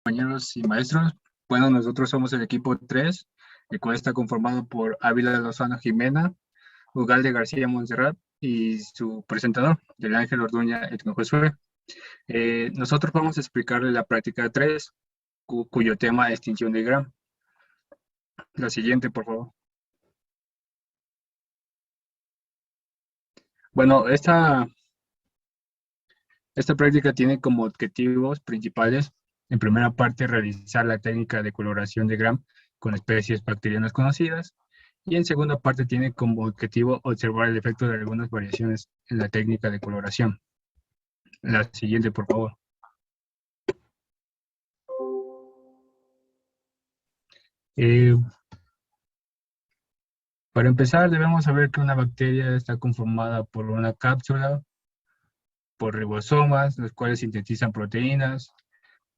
compañeros y maestros. Bueno, nosotros somos el equipo 3, el cual está conformado por Ávila Lozano Jimena, Ugalde García Montserrat y su presentador, Del Ángel Orduña Edgar Josué. Nosotros vamos a explicarle la práctica 3, cuyo tema es extinción de Gram. La siguiente, por favor. Bueno, esta práctica tiene como objetivos principales, en primera parte, realizar la técnica de coloración de Gram con especies bacterianas conocidas, y en segunda parte tiene como objetivo observar el efecto de algunas variaciones en la técnica de coloración. La siguiente, por favor. Para empezar, debemos saber que una bacteria está conformada por una cápsula, por ribosomas, los cuales sintetizan proteínas,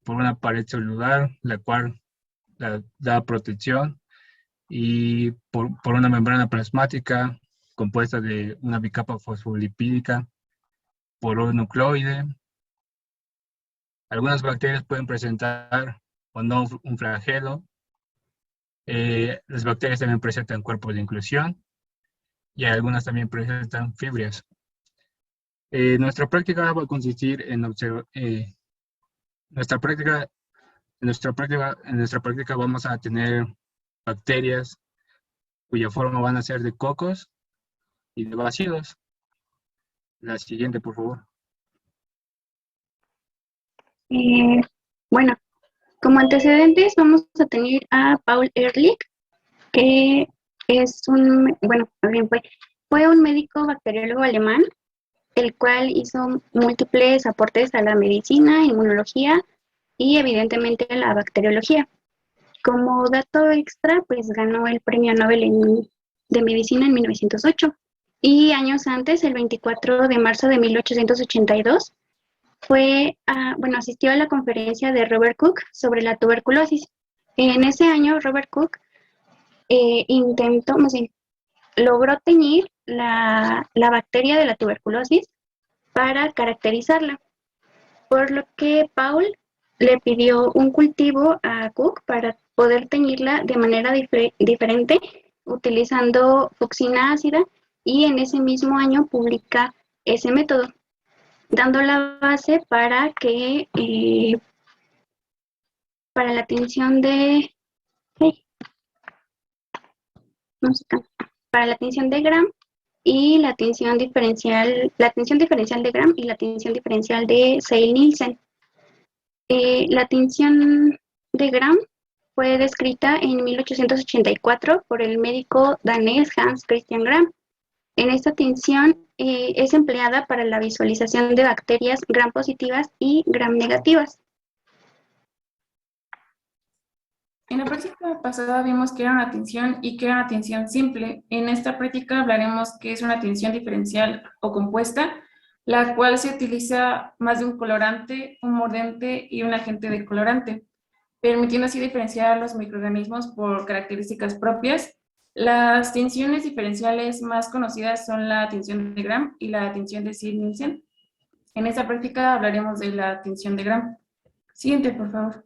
por una pared celular, la cual da protección, y por una membrana plasmática compuesta de una bicapa fosfolipídica, por un nucleoide. Algunas bacterias pueden presentar o no un flagelo. Las bacterias también presentan cuerpos de inclusión y algunas también presentan fibrias. Nuestra práctica va a consistir en observar. En nuestra práctica vamos a tener bacterias cuya forma van a ser de cocos y de bacilos. La siguiente, por favor. Bueno, como antecedentes vamos a tener a Paul Ehrlich, que es fue un médico bacteriólogo alemán, el cual hizo múltiples aportes a la medicina, inmunología y evidentemente a la bacteriología. Como dato extra, pues ganó el premio Nobel de Medicina en 1908, y años antes, el 24 de marzo de 1882, asistió a la conferencia de Robert Koch sobre la tuberculosis. En ese año, Robert Koch logró teñir la bacteria de la tuberculosis para caracterizarla, por lo que Paul le pidió un cultivo a Koch para poder teñirla de manera diferente, utilizando fucsina ácida, y en ese mismo año publica ese método, dando la base para que para la tinción de para la tinción de Gram y la tinción diferencial de Gram y la tinción diferencial de Seil-Nielsen. La tinción de Gram fue descrita en 1884 por el médico danés Hans Christian Gram. En esta tinción es empleada para la visualización de bacterias Gram positivas y Gram negativas. En la práctica pasada vimos que era una tinción y que era una tinción simple. En esta práctica hablaremos que es una tinción diferencial o compuesta, la cual se utiliza más de un colorante, un mordente y un agente decolorante, permitiendo así diferenciar a los microorganismos por características propias. Las tinciones diferenciales más conocidas son la tinción de Gram y la tinción de Seil-Nielsen. En esta práctica hablaremos de la tinción de Gram. Siguiente, por favor.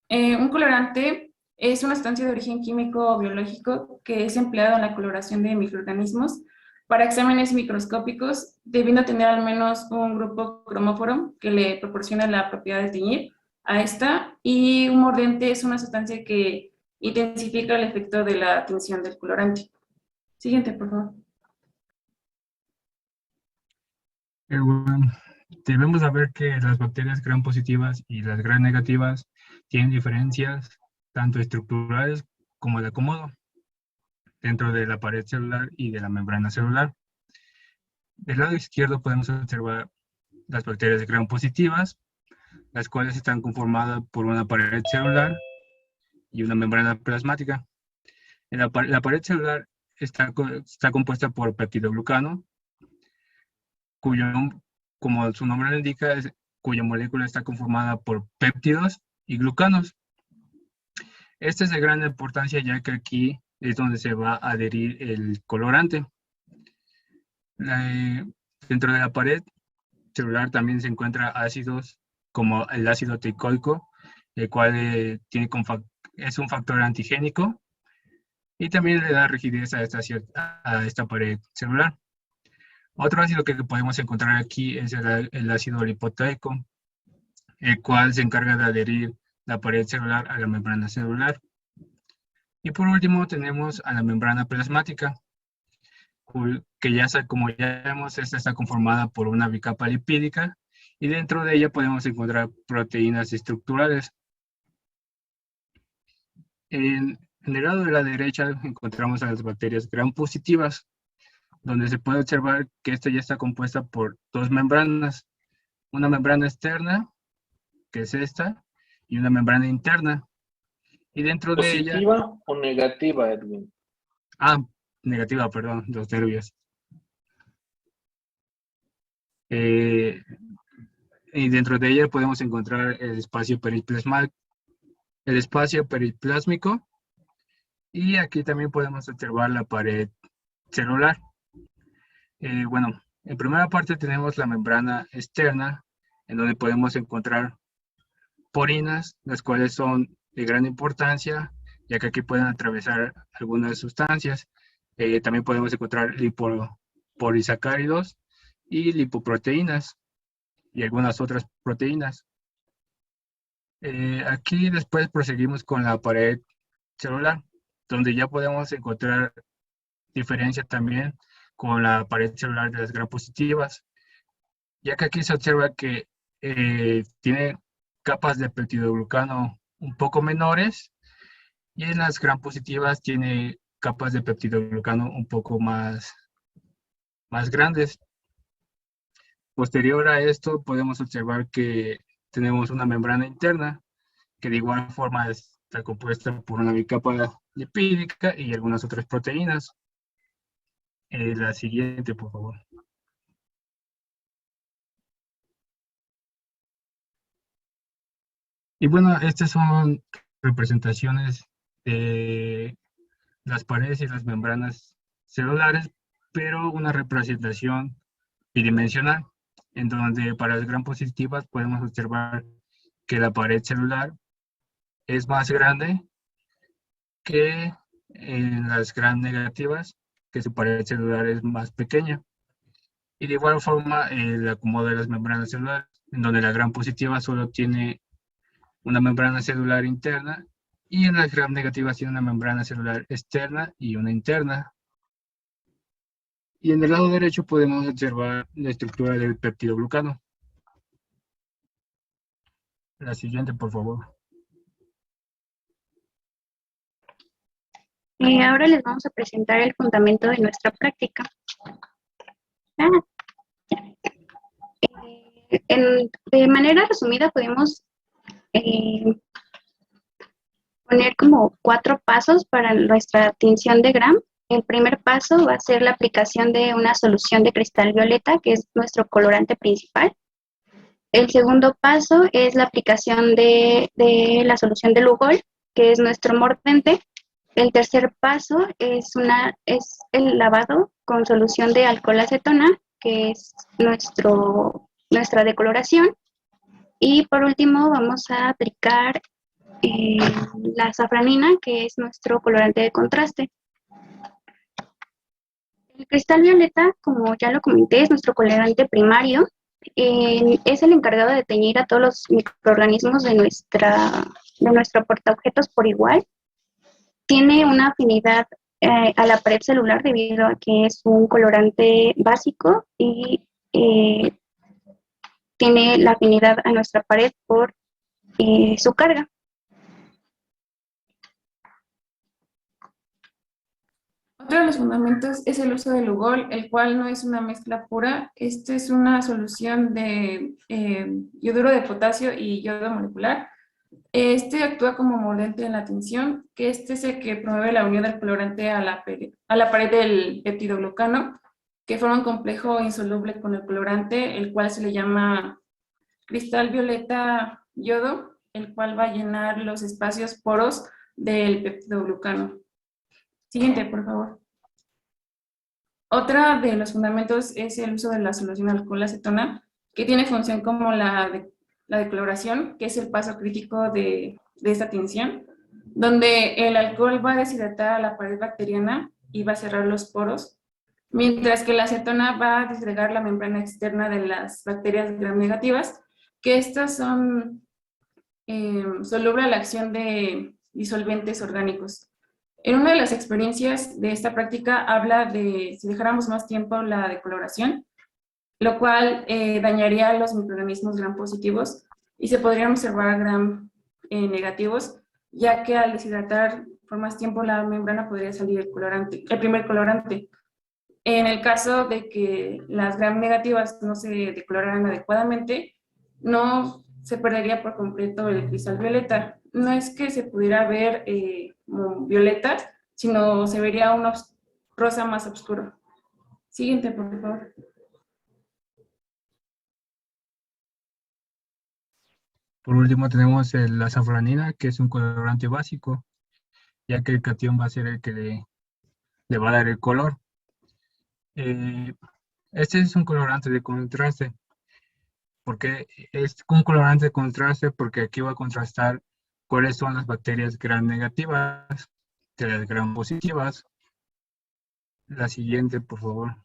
Un colorante es una sustancia de origen químico o biológico que es empleado en la coloración de microorganismos para exámenes microscópicos, debiendo tener al menos un grupo cromóforo que le proporciona la propiedad de teñir a esta, y un mordente es una sustancia que intensifica el efecto de la tinción del colorante. Siguiente, por favor. Debemos saber que las bacterias gram positivas y las gram negativas tienen diferencias tanto estructurales como de acomodo dentro de la pared celular y de la membrana celular. Del lado izquierdo podemos observar las bacterias gram positivas, las cuales están conformadas por una pared celular y una membrana plasmática. La pared celular está compuesta por peptidoglucano, como su nombre lo indica, cuya molécula está conformada por péptidos y glucanos. Este es de gran importancia, ya que aquí es donde se va a adherir el colorante. Dentro de la pared celular también se encuentran ácidos como el ácido teicoico, el cual es un factor antigénico y también le da rigidez a esta pared celular. Otro ácido que podemos encontrar aquí es el ácido lipoico, el cual se encarga de adherir la pared celular a la membrana celular. Y por último tenemos a la membrana plasmática, que como ya vemos, esta está conformada por una bicapa lipídica y dentro de ella podemos encontrar proteínas estructurales. En el lado de la derecha encontramos a las bacterias gram positivas, donde se puede observar que esta ya está compuesta por dos membranas, una membrana externa, que es esta, y una membrana interna. Y dentro de ella... ¿Positiva o negativa, Edwin? Negativa, perdón, los nervios. Y dentro de ella podemos encontrar el espacio periplásmico, y aquí también podemos observar la pared celular. Bueno, en primera parte tenemos la membrana externa, en donde podemos encontrar porinas, las cuales son de gran importancia, ya que aquí pueden atravesar algunas sustancias. También podemos encontrar lipopolisacáridos y lipoproteínas y algunas otras proteínas. Aquí después proseguimos con la pared celular, donde ya podemos encontrar diferencia también con la pared celular de las gram positivas, ya que aquí se observa que tiene capas de peptidoglucano un poco menores, y en las gram positivas tiene capas de peptidoglucano un poco más grandes. Posterior a esto podemos observar que tenemos una membrana interna que de igual forma está compuesta por una bicapa lipídica y algunas otras proteínas. La siguiente, por favor. Y bueno, estas son representaciones de las paredes y las membranas celulares, pero una representación bidimensional, en donde para las gram positivas podemos observar que la pared celular es más grande que en las gram negativas, que su pared celular es más pequeña. Y de igual forma el acomodo de las membranas celulares, en donde la gram positiva solo tiene una membrana celular interna, y en las gram negativas tiene una membrana celular externa y una interna. Y en el lado derecho podemos observar la estructura del peptidoglucano. La siguiente, por favor. Ahora les vamos a presentar el fundamento de nuestra práctica. De manera resumida podemos poner como 4 pasos para nuestra tinción de gram. El primer paso va a ser la aplicación de una solución de cristal violeta, que es nuestro colorante principal. El segundo paso es la aplicación de la solución de Lugol, que es nuestro mordente. El tercer paso es el lavado con solución de alcohol acetona, que es nuestra decoloración. Y por último vamos a aplicar la safranina, que es nuestro colorante de contraste. El cristal violeta, como ya lo comenté, es nuestro colorante primario. Es el encargado de teñir a todos los microorganismos de nuestro portaobjetos por igual. Tiene una afinidad a la pared celular debido a que es un colorante básico y tiene la afinidad a nuestra pared por su carga. Otro de los fundamentos es el uso del Lugol, el cual no es una mezcla pura. Este es una solución de yoduro de potasio y yodo molecular. Este actúa como mordente en la tinción, que este es el que promueve la unión del colorante a la pared del peptidoglucano, que forma un complejo insoluble con el colorante, el cual se le llama cristal violeta yodo, el cual va a llenar los espacios poros del peptidoglucano. Siguiente, por favor. Otra de los fundamentos es el uso de la solución alcohol acetona, que tiene función como la de coloración, que es el paso crítico de esta tinción, donde el alcohol va a deshidratar a la pared bacteriana y va a cerrar los poros, mientras que la acetona va a disgregar la membrana externa de las bacterias gram negativas, que estas son solubles a la acción de disolventes orgánicos. En una de las experiencias de esta práctica habla de si dejáramos más tiempo la decoloración, lo cual dañaría los microorganismos gram positivos y se podrían observar gram negativos, ya que al deshidratar por más tiempo la membrana podría salir el primer colorante. En el caso de que las gram negativas no se decoloraran adecuadamente, no se perdería por completo el cristal violeta. No es que se pudiera ver como violeta, sino se vería un rosa más oscuro. Siguiente, por favor. Por último tenemos la azafranina, que es un colorante básico, ya que el catión va a ser el que le va a dar el color. Este es un colorante de contraste. Porque es un colorante de contraste porque aquí va a contrastar cuáles son las bacterias gram negativas de las gram positivas. La siguiente, por favor.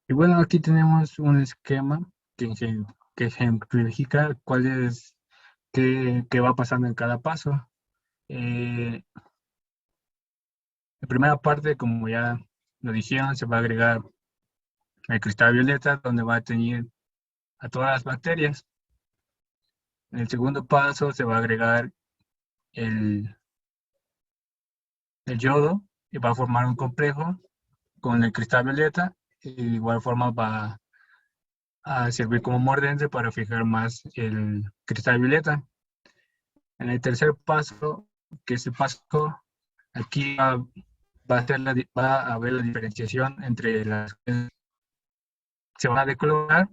Y bueno, aquí tenemos un esquema que ejemplifica qué va pasando en cada paso. La primera parte, como ya lo dijeron, se va a agregar el cristal violeta, donde va a teñir a todas las bacterias. En el segundo paso se va a agregar el yodo y va a formar un complejo con el cristal violeta y de igual forma va a servir como mordente para fijar más el cristal violeta. En el tercer paso, que es el paso, aquí va a haber la diferenciación entre las que se van a decolorar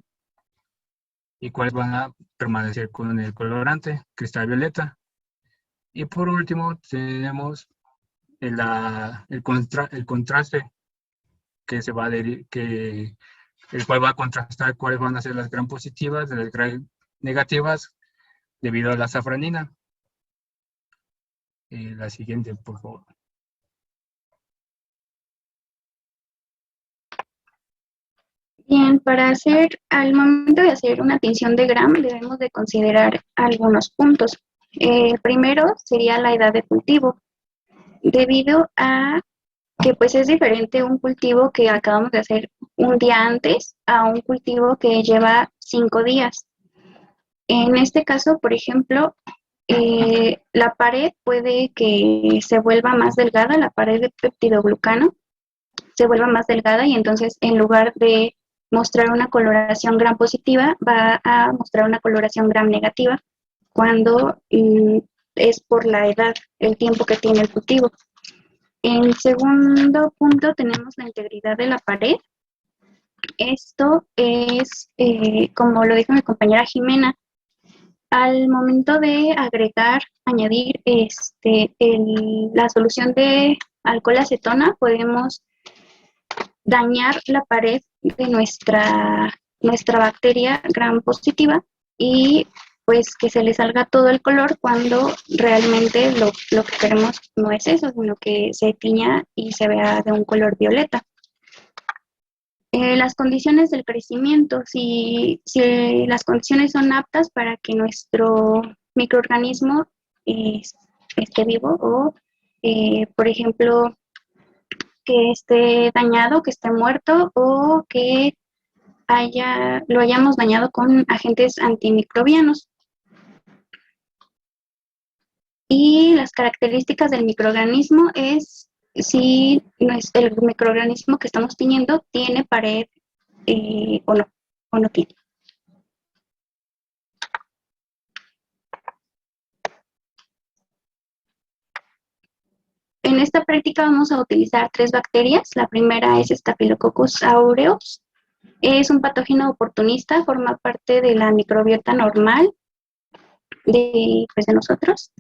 y cuáles van a permanecer con el colorante cristal violeta. Y por último tenemos el contraste que se va a que el cual va a contrastar cuáles van a ser las gram positivas de las gram negativas debido a la safranina. La siguiente, por favor. Bien, al momento de hacer una tinción de gram, debemos de considerar algunos puntos. Primero sería la edad de cultivo, debido a que pues es diferente un cultivo que acabamos de hacer un día antes a un cultivo que lleva 5 días. En este caso, por ejemplo, la pared puede que se vuelva más delgada, la pared de peptidoglucano se vuelva más delgada y entonces en lugar de mostrar una coloración gram positiva, va a mostrar una coloración gram negativa cuando es por la edad, el tiempo que tiene el cultivo. En segundo punto tenemos la integridad de la pared. Esto es, como lo dijo mi compañera Jimena, al momento de añadir la solución de alcohol acetona, podemos dañar la pared de nuestra bacteria gram positiva y pues que se le salga todo el color cuando realmente lo que queremos no es eso, sino que se tiña y se vea de un color violeta. Las condiciones del crecimiento, si las condiciones son aptas para que nuestro microorganismo esté vivo o, por ejemplo, que esté dañado, que esté muerto o que lo hayamos dañado con agentes antimicrobianos. Y las características del microorganismo es si el microorganismo que estamos teniendo tiene pared o no tiene. En esta práctica vamos a utilizar 3 bacterias. La primera es Staphylococcus aureus. Es un patógeno oportunista, forma parte de la microbiota normal de nosotros.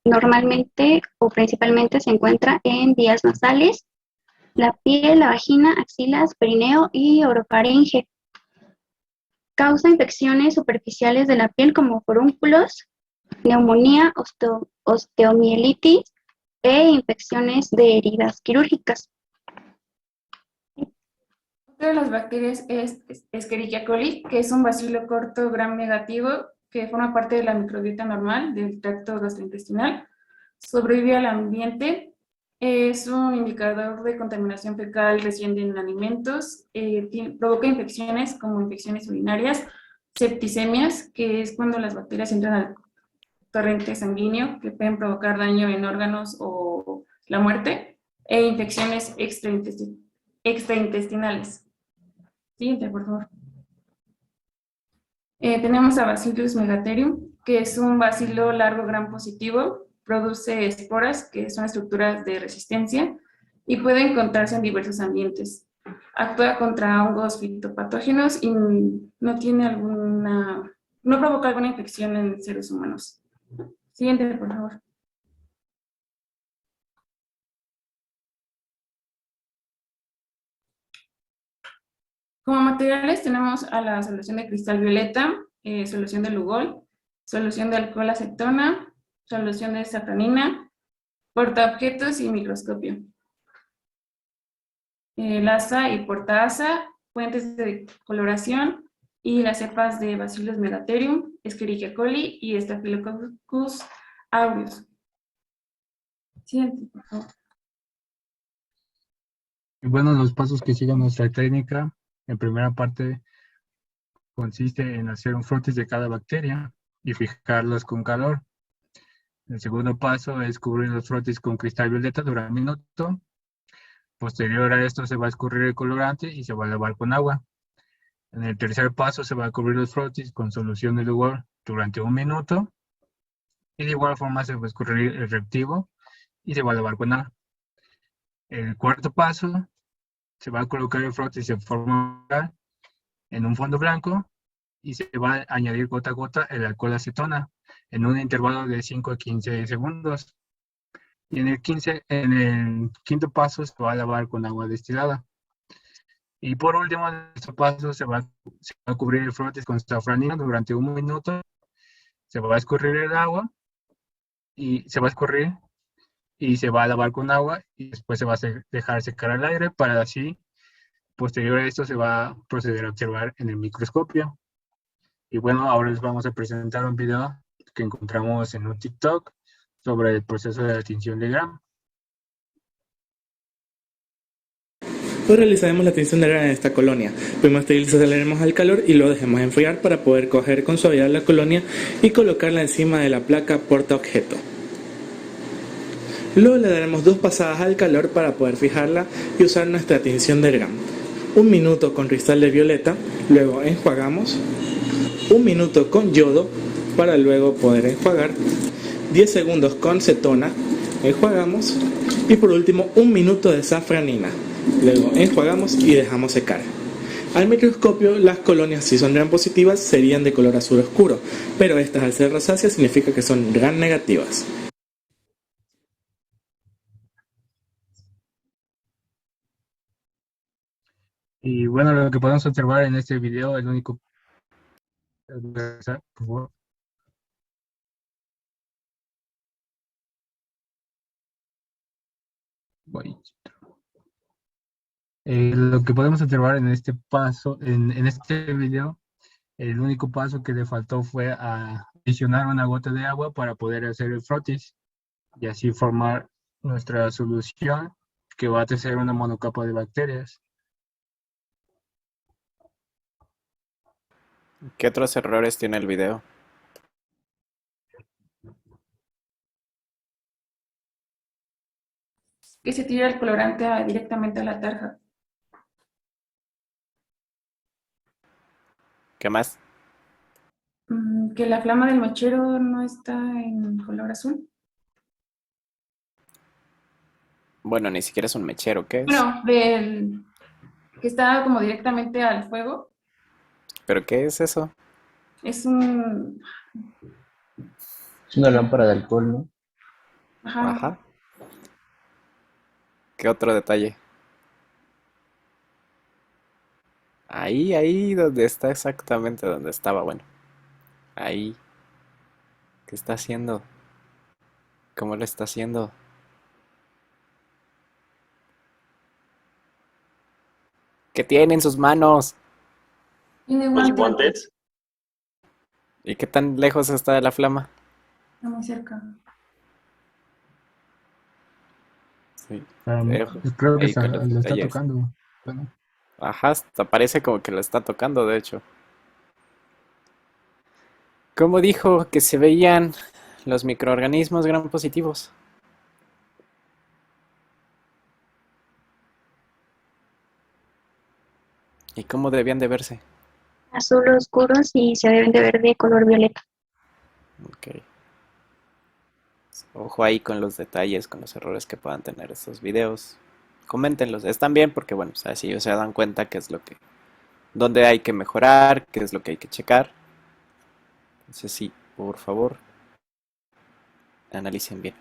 Normalmente o principalmente se encuentra en vías nasales, la piel, la vagina, axilas, perineo y orofaringe. Causa infecciones superficiales de la piel como forúnculos, neumonía, osteomielitis e infecciones de heridas quirúrgicas. Otra de las bacterias es Escherichia coli, que es un bacilo corto gram negativo que forma parte de la microbiota normal del tracto gastrointestinal. Sobrevive al ambiente. Es un indicador de contaminación fecal reciente en alimentos. Provoca infecciones como infecciones urinarias, septicemias, que es cuando las bacterias entran al torrente sanguíneo, que pueden provocar daño en órganos o la muerte, e infecciones extraintestinales. Siguiente, por favor. Tenemos a Bacillus megatherium, que es un bacilo largo gram positivo, produce esporas, que son estructuras de resistencia, y puede encontrarse en diversos ambientes. Actúa contra hongos fitopatógenos y no provoca alguna infección en seres humanos. Siguiente, por favor. Como materiales tenemos a la solución de cristal violeta, solución de Lugol, solución de alcohol acetona, solución de safranina, portaobjetos y microscopio. Lasa y portaasa, fuentes de coloración y las cepas de Bacillus megatherium, Escherichia coli y Staphylococcus aureus. Siguiente, por favor. Y bueno, los pasos que sigue nuestra técnica, en primera parte consiste en hacer un frotis de cada bacteria y fijarlos con calor. El segundo paso es cubrir los frotis con cristal violeta durante un minuto. Posterior a esto se va a escurrir el colorante y se va a lavar con agua. En el tercer paso se va a cubrir los frotis con solución de Lugol durante un minuto. Y de igual forma se va a escurrir el reactivo y se va a lavar con agua. El cuarto paso se va a colocar el frotis en forma en un fondo blanco y se va a añadir gota a gota el alcohol acetona en un intervalo de 5 a 15 segundos. Y en el quinto paso se va a lavar con agua destilada. Y por último, en este paso se va a cubrir el frotis con safranina durante un minuto. Se va a escurrir el agua y se va a escurrir y se va a lavar con agua y después se va a dejar secar al aire para así, posterior a esto, se va a proceder a observar en el microscopio. Y bueno, ahora les vamos a presentar un video que encontramos en un TikTok sobre el proceso de la tinción de Gram. Hoy realizaremos la tinción de Gram en esta colonia. Primero esterilizaremos al calor y lo dejemos enfriar para poder coger con suavidad la colonia y colocarla encima de la placa portaobjeto. Luego le daremos 2 pasadas al calor para poder fijarla y usar nuestra tinción de Gram. 1 minuto con cristal de violeta, luego enjuagamos. 1 minuto con yodo para luego poder enjuagar. 10 segundos con cetona, enjuagamos. Y por último 1 minuto de safranina. Luego enjuagamos y dejamos secar. Al microscopio, las colonias, si son gram positivas, serían de color azul oscuro, pero estas al ser rosáceas significa que son gram negativas. Y bueno, lo que podemos observar en este video, el único... Por favor. Lo que podemos observar en este paso, en este video, el único paso que le faltó fue adicionar una gota de agua para poder hacer el frotis y así formar nuestra solución que va a tener una monocapa de bacterias. ¿Qué otros errores tiene el video? Que se tira el colorante directamente a la tarja. ¿Qué más? Que la flama del mechero no está en color azul. Bueno, ni siquiera es un mechero, ¿qué es? Bueno, que está como directamente al fuego. ¿Pero qué es eso? Es un... Es una lámpara de alcohol, ¿no? Ajá. Ajá. ¿Qué otro detalle? Ahí donde está exactamente donde estaba, bueno. Ahí. ¿Qué está haciendo? ¿Cómo lo está haciendo? ¿Qué tiene en sus manos? Tiene Los guantes. guantes. ¿Y qué tan lejos está de la flama? Está muy cerca. Sí. Creo que Ahí con los lo está detalles. tocando. Bueno, Ajá, hasta parece como que lo está tocando, de hecho. ¿Cómo dijo que se veían los microorganismos gram positivos? ¿Y cómo debían de verse? Azul oscuros y se deben de ver de color violeta. Ok. Ojo ahí con los detalles, con los errores que puedan tener estos videos. Coméntenlos. Están bien porque, bueno, o sea, si ellos se dan cuenta qué es lo que, dónde hay que mejorar, qué es lo que hay que checar. Entonces sí, por favor, analicen bien.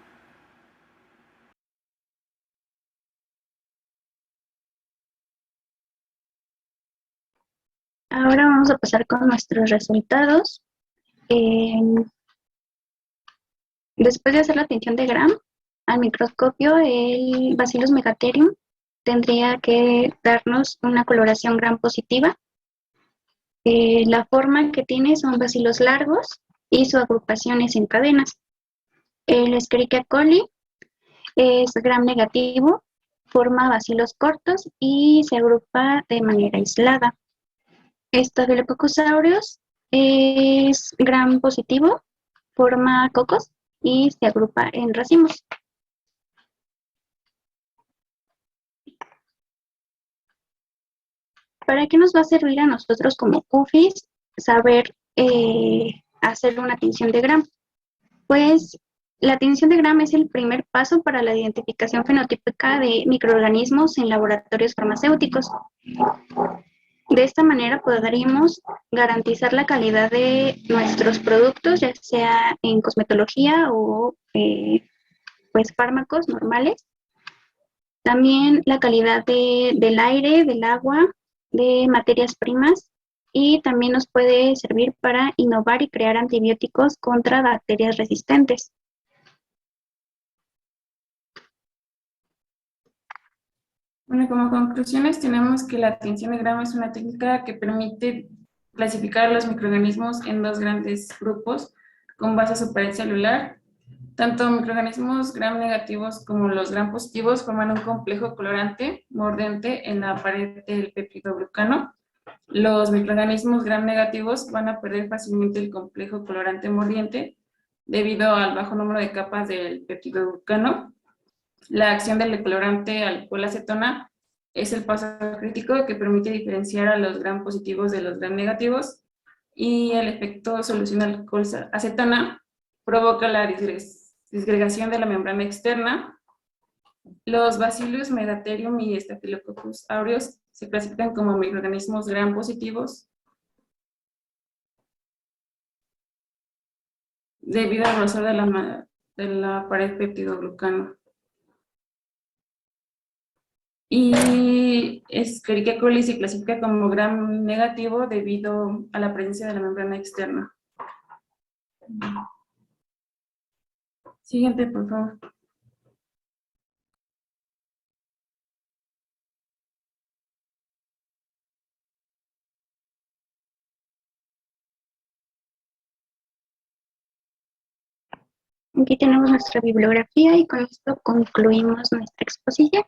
Ahora vamos a pasar con nuestros resultados. Después de hacer la tinción de Gram al microscopio, el Bacillus megatherium tendría que darnos una coloración gram positiva. La forma que tiene son bacilos largos y su agrupación es en cadenas. El Escherichia coli es gram negativo, forma bacilos cortos y se agrupa de manera aislada. Staphylococcus aureus es gram positivo, forma cocos y se agrupa en racimos. ¿Para qué nos va a servir a nosotros como CUFIS saber hacer una tinción de Gram? Pues la tinción de Gram es el primer paso para la identificación fenotípica de microorganismos en laboratorios farmacéuticos. De esta manera podríamos garantizar la calidad de nuestros productos, ya sea en cosmetología o pues fármacos normales. También la calidad del aire, del agua, de materias primas y también nos puede servir para innovar y crear antibióticos contra bacterias resistentes. Bueno, como conclusiones tenemos que la tinción de Gram es una técnica que permite clasificar los microorganismos en dos grandes grupos con base a su pared celular. Tanto microorganismos gram negativos como los gram positivos forman un complejo colorante mordente en la pared del peptidoglucano. Los microorganismos gram negativos van a perder fácilmente el complejo colorante mordiente debido al bajo número de capas del peptidoglucano. La acción del colorante alcohol-acetona es el paso crítico que permite diferenciar a los gram positivos de los gram negativos, y el efecto solución alcohol-acetona provoca la disgregación de la membrana externa. Los Bacillus megatherium y Staphylococcus aureus se clasifican como microorganismos gram positivos debido al grosor de la pared peptidoglucano. Y Escherichia coli se clasifica como gram negativo debido a la presencia de la membrana externa. Siguiente, por favor. Aquí tenemos nuestra bibliografía y con esto concluimos nuestra exposición.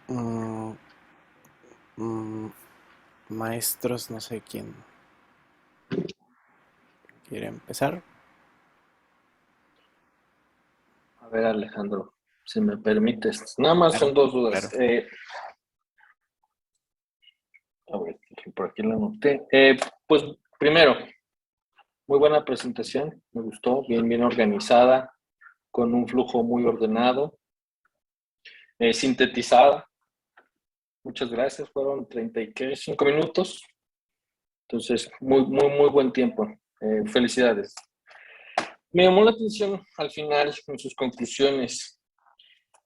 Mm, mm, maestros, no sé quién quiere empezar. A ver, Alejandro, si me permites. Nada más Claro, son dos dudas. claro. A ver, por aquí la anoté. Pues primero, muy buena presentación, me gustó, bien organizada, con un flujo muy ordenado, sintetizada. Muchas gracias, fueron 35 minutos. Entonces, muy buen tiempo. Felicidades. Me llamó la atención al final en sus conclusiones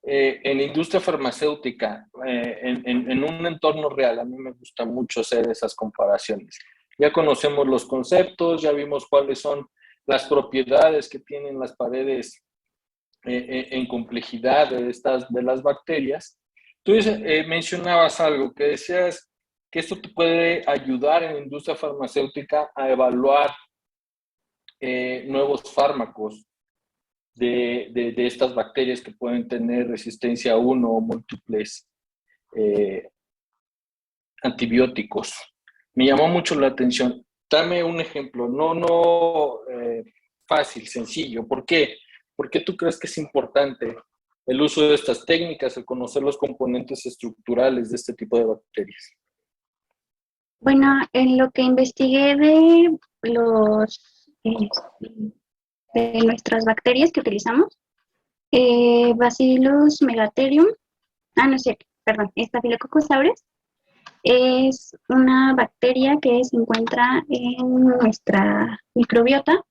en industria farmacéutica, en un entorno real, a mí me gusta mucho hacer esas comparaciones. Ya conocemos los conceptos, ya vimos cuáles son las propiedades que tienen las paredes en complejidad de las bacterias. Tú mencionabas algo, que decías que esto te puede ayudar en la industria farmacéutica a evaluar nuevos fármacos de estas bacterias que pueden tener resistencia a uno o múltiples antibióticos. Me llamó mucho la atención. Dame un ejemplo, no fácil, sencillo. ¿Por qué? ¿Por qué tú crees que es importante el uso de estas técnicas, el conocer los componentes estructurales de este tipo de bacterias? Bueno, en lo que investigué de los de nuestras bacterias que utilizamos, Bacillus megatherium, no es cierto, perdón, Staphylococcus aureus, es una bacteria que se encuentra en nuestra microbiota,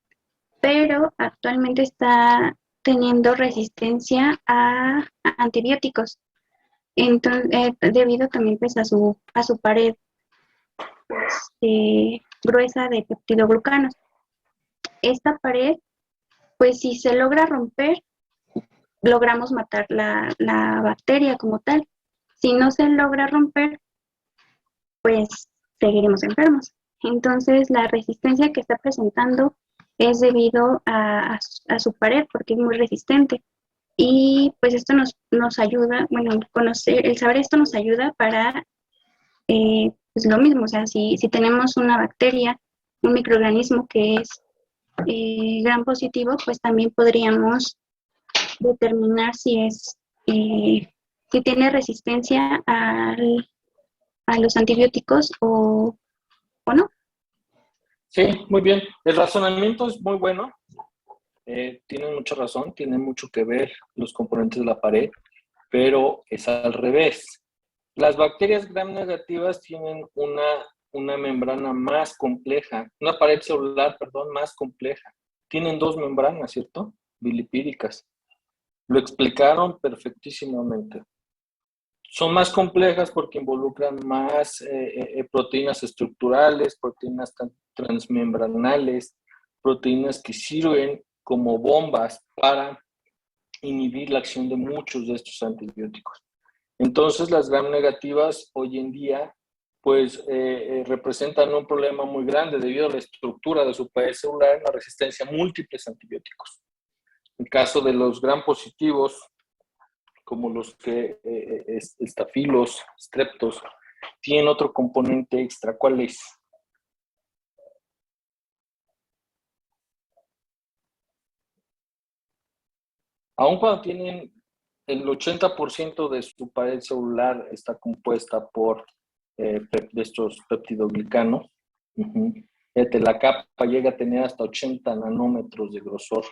pero actualmente está teniendo resistencia a antibióticos. Entonces, debido también pues a su pared gruesa de peptidoglucanos. Esta pared, pues si se logra romper, logramos matar la bacteria como tal. Si no se logra romper, pues seguiremos enfermos. Entonces, la resistencia que está presentando es debido a su pared, porque es muy resistente. Y pues esto nos ayuda, bueno, el saber esto nos ayuda para pues lo mismo, o sea, si tenemos una bacteria, un microorganismo que es gram positivo, pues también podríamos determinar si tiene resistencia a los antibióticos o no. Sí, muy bien. El razonamiento es muy bueno. Tienen mucha razón, tienen mucho que ver los componentes de la pared, pero es al revés. Las bacterias gram negativas tienen una membrana más compleja, una pared celular, perdón, más compleja. Tienen dos membranas, ¿cierto? Bilipídicas. Lo explicaron perfectísimamente. Son más complejas porque involucran más proteínas estructurales, proteínas transmembranales, proteínas que sirven como bombas para inhibir la acción de muchos de estos antibióticos. Entonces, las gram negativas hoy en día pues representan un problema muy grande debido a la estructura de su pared celular en la resistencia a múltiples antibióticos. En caso de los gram positivos, como los que estafilos, streptos, tienen otro componente extra. ¿Cuál es? Aun cuando tienen el 80% de su pared celular está compuesta por de estos peptidoglicanos, la capa llega a tener hasta 80 nanómetros de grosor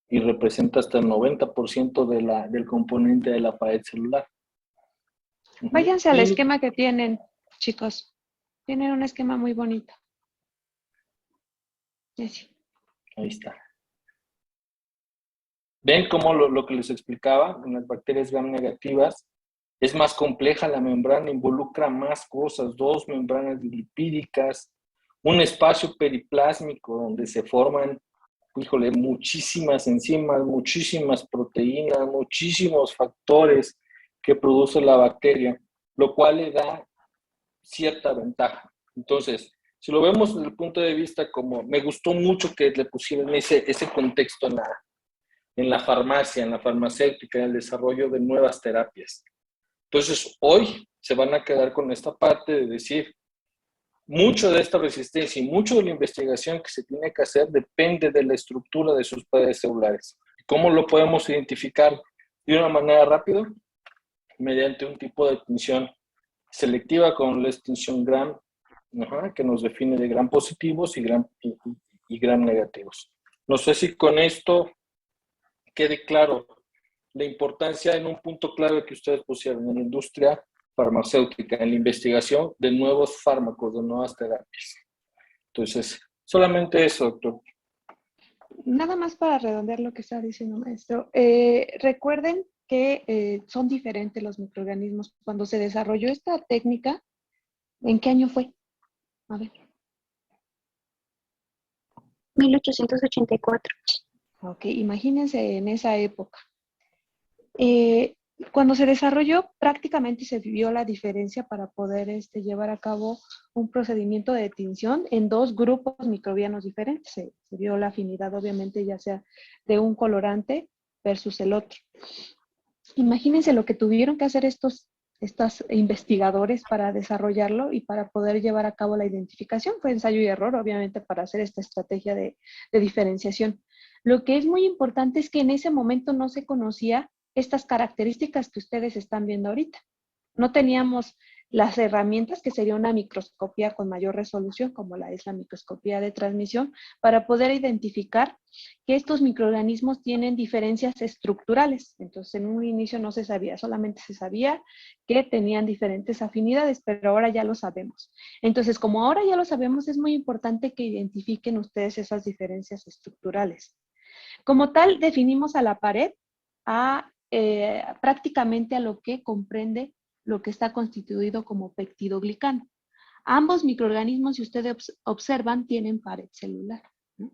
y representa hasta el 90% del componente de la pared celular. Váyanse al esquema que tienen, chicos. Tienen un esquema muy bonito. Sí. Ahí está. ¿Ven cómo lo que les explicaba? En las bacterias gram negativas es más compleja la membrana, involucra más cosas, dos membranas lipídicas, un espacio periplásmico donde se forman, muchísimas enzimas, muchísimas proteínas, muchísimos factores que produce la bacteria, lo cual le da cierta ventaja. Entonces, si lo vemos desde el punto de vista como, me gustó mucho que le pusieran ese contexto en la farmacia, en la farmacéutica, en el desarrollo de nuevas terapias. Entonces, hoy se van a quedar con esta parte de decir, mucho de esta resistencia y mucho de la investigación que se tiene que hacer depende de la estructura de sus paredes celulares. ¿Cómo lo podemos identificar de una manera rápida? Mediante un tipo de tinción selectiva con la extinción gram, que nos define de gram positivos y gram negativos. No sé si con esto quede claro la importancia en un punto clave que ustedes pusieron en la industria farmacéutica, en la investigación de nuevos fármacos, de nuevas terapias. Entonces, solamente eso, doctor. Nada más para redondear lo que está diciendo, maestro. Recuerden que son diferentes los microorganismos. Cuando se desarrolló esta técnica, ¿en qué año fue? A ver. 1884. Ok, imagínense en esa época. Cuando se desarrolló, prácticamente se vio la diferencia para poder llevar a cabo un procedimiento de tinción en dos grupos microbianos diferentes. Se vio la afinidad, obviamente, ya sea de un colorante versus el otro. Imagínense lo que tuvieron que hacer estos investigadores para desarrollarlo y para poder llevar a cabo la identificación. Fue ensayo y error, obviamente, para hacer esta estrategia de diferenciación. Lo que es muy importante es que en ese momento no se conocía estas características que ustedes están viendo ahorita. No teníamos las herramientas que sería una microscopía con mayor resolución, como es la microscopía de transmisión, para poder identificar que estos microorganismos tienen diferencias estructurales. Entonces, en un inicio no se sabía, solamente se sabía que tenían diferentes afinidades, pero ahora ya lo sabemos. Entonces, como ahora ya lo sabemos, es muy importante que identifiquen ustedes esas diferencias estructurales. Como tal, definimos a la pared prácticamente a lo que comprende lo que está constituido como peptidoglicano. Ambos microorganismos, si ustedes observan, tienen pared celular, ¿no?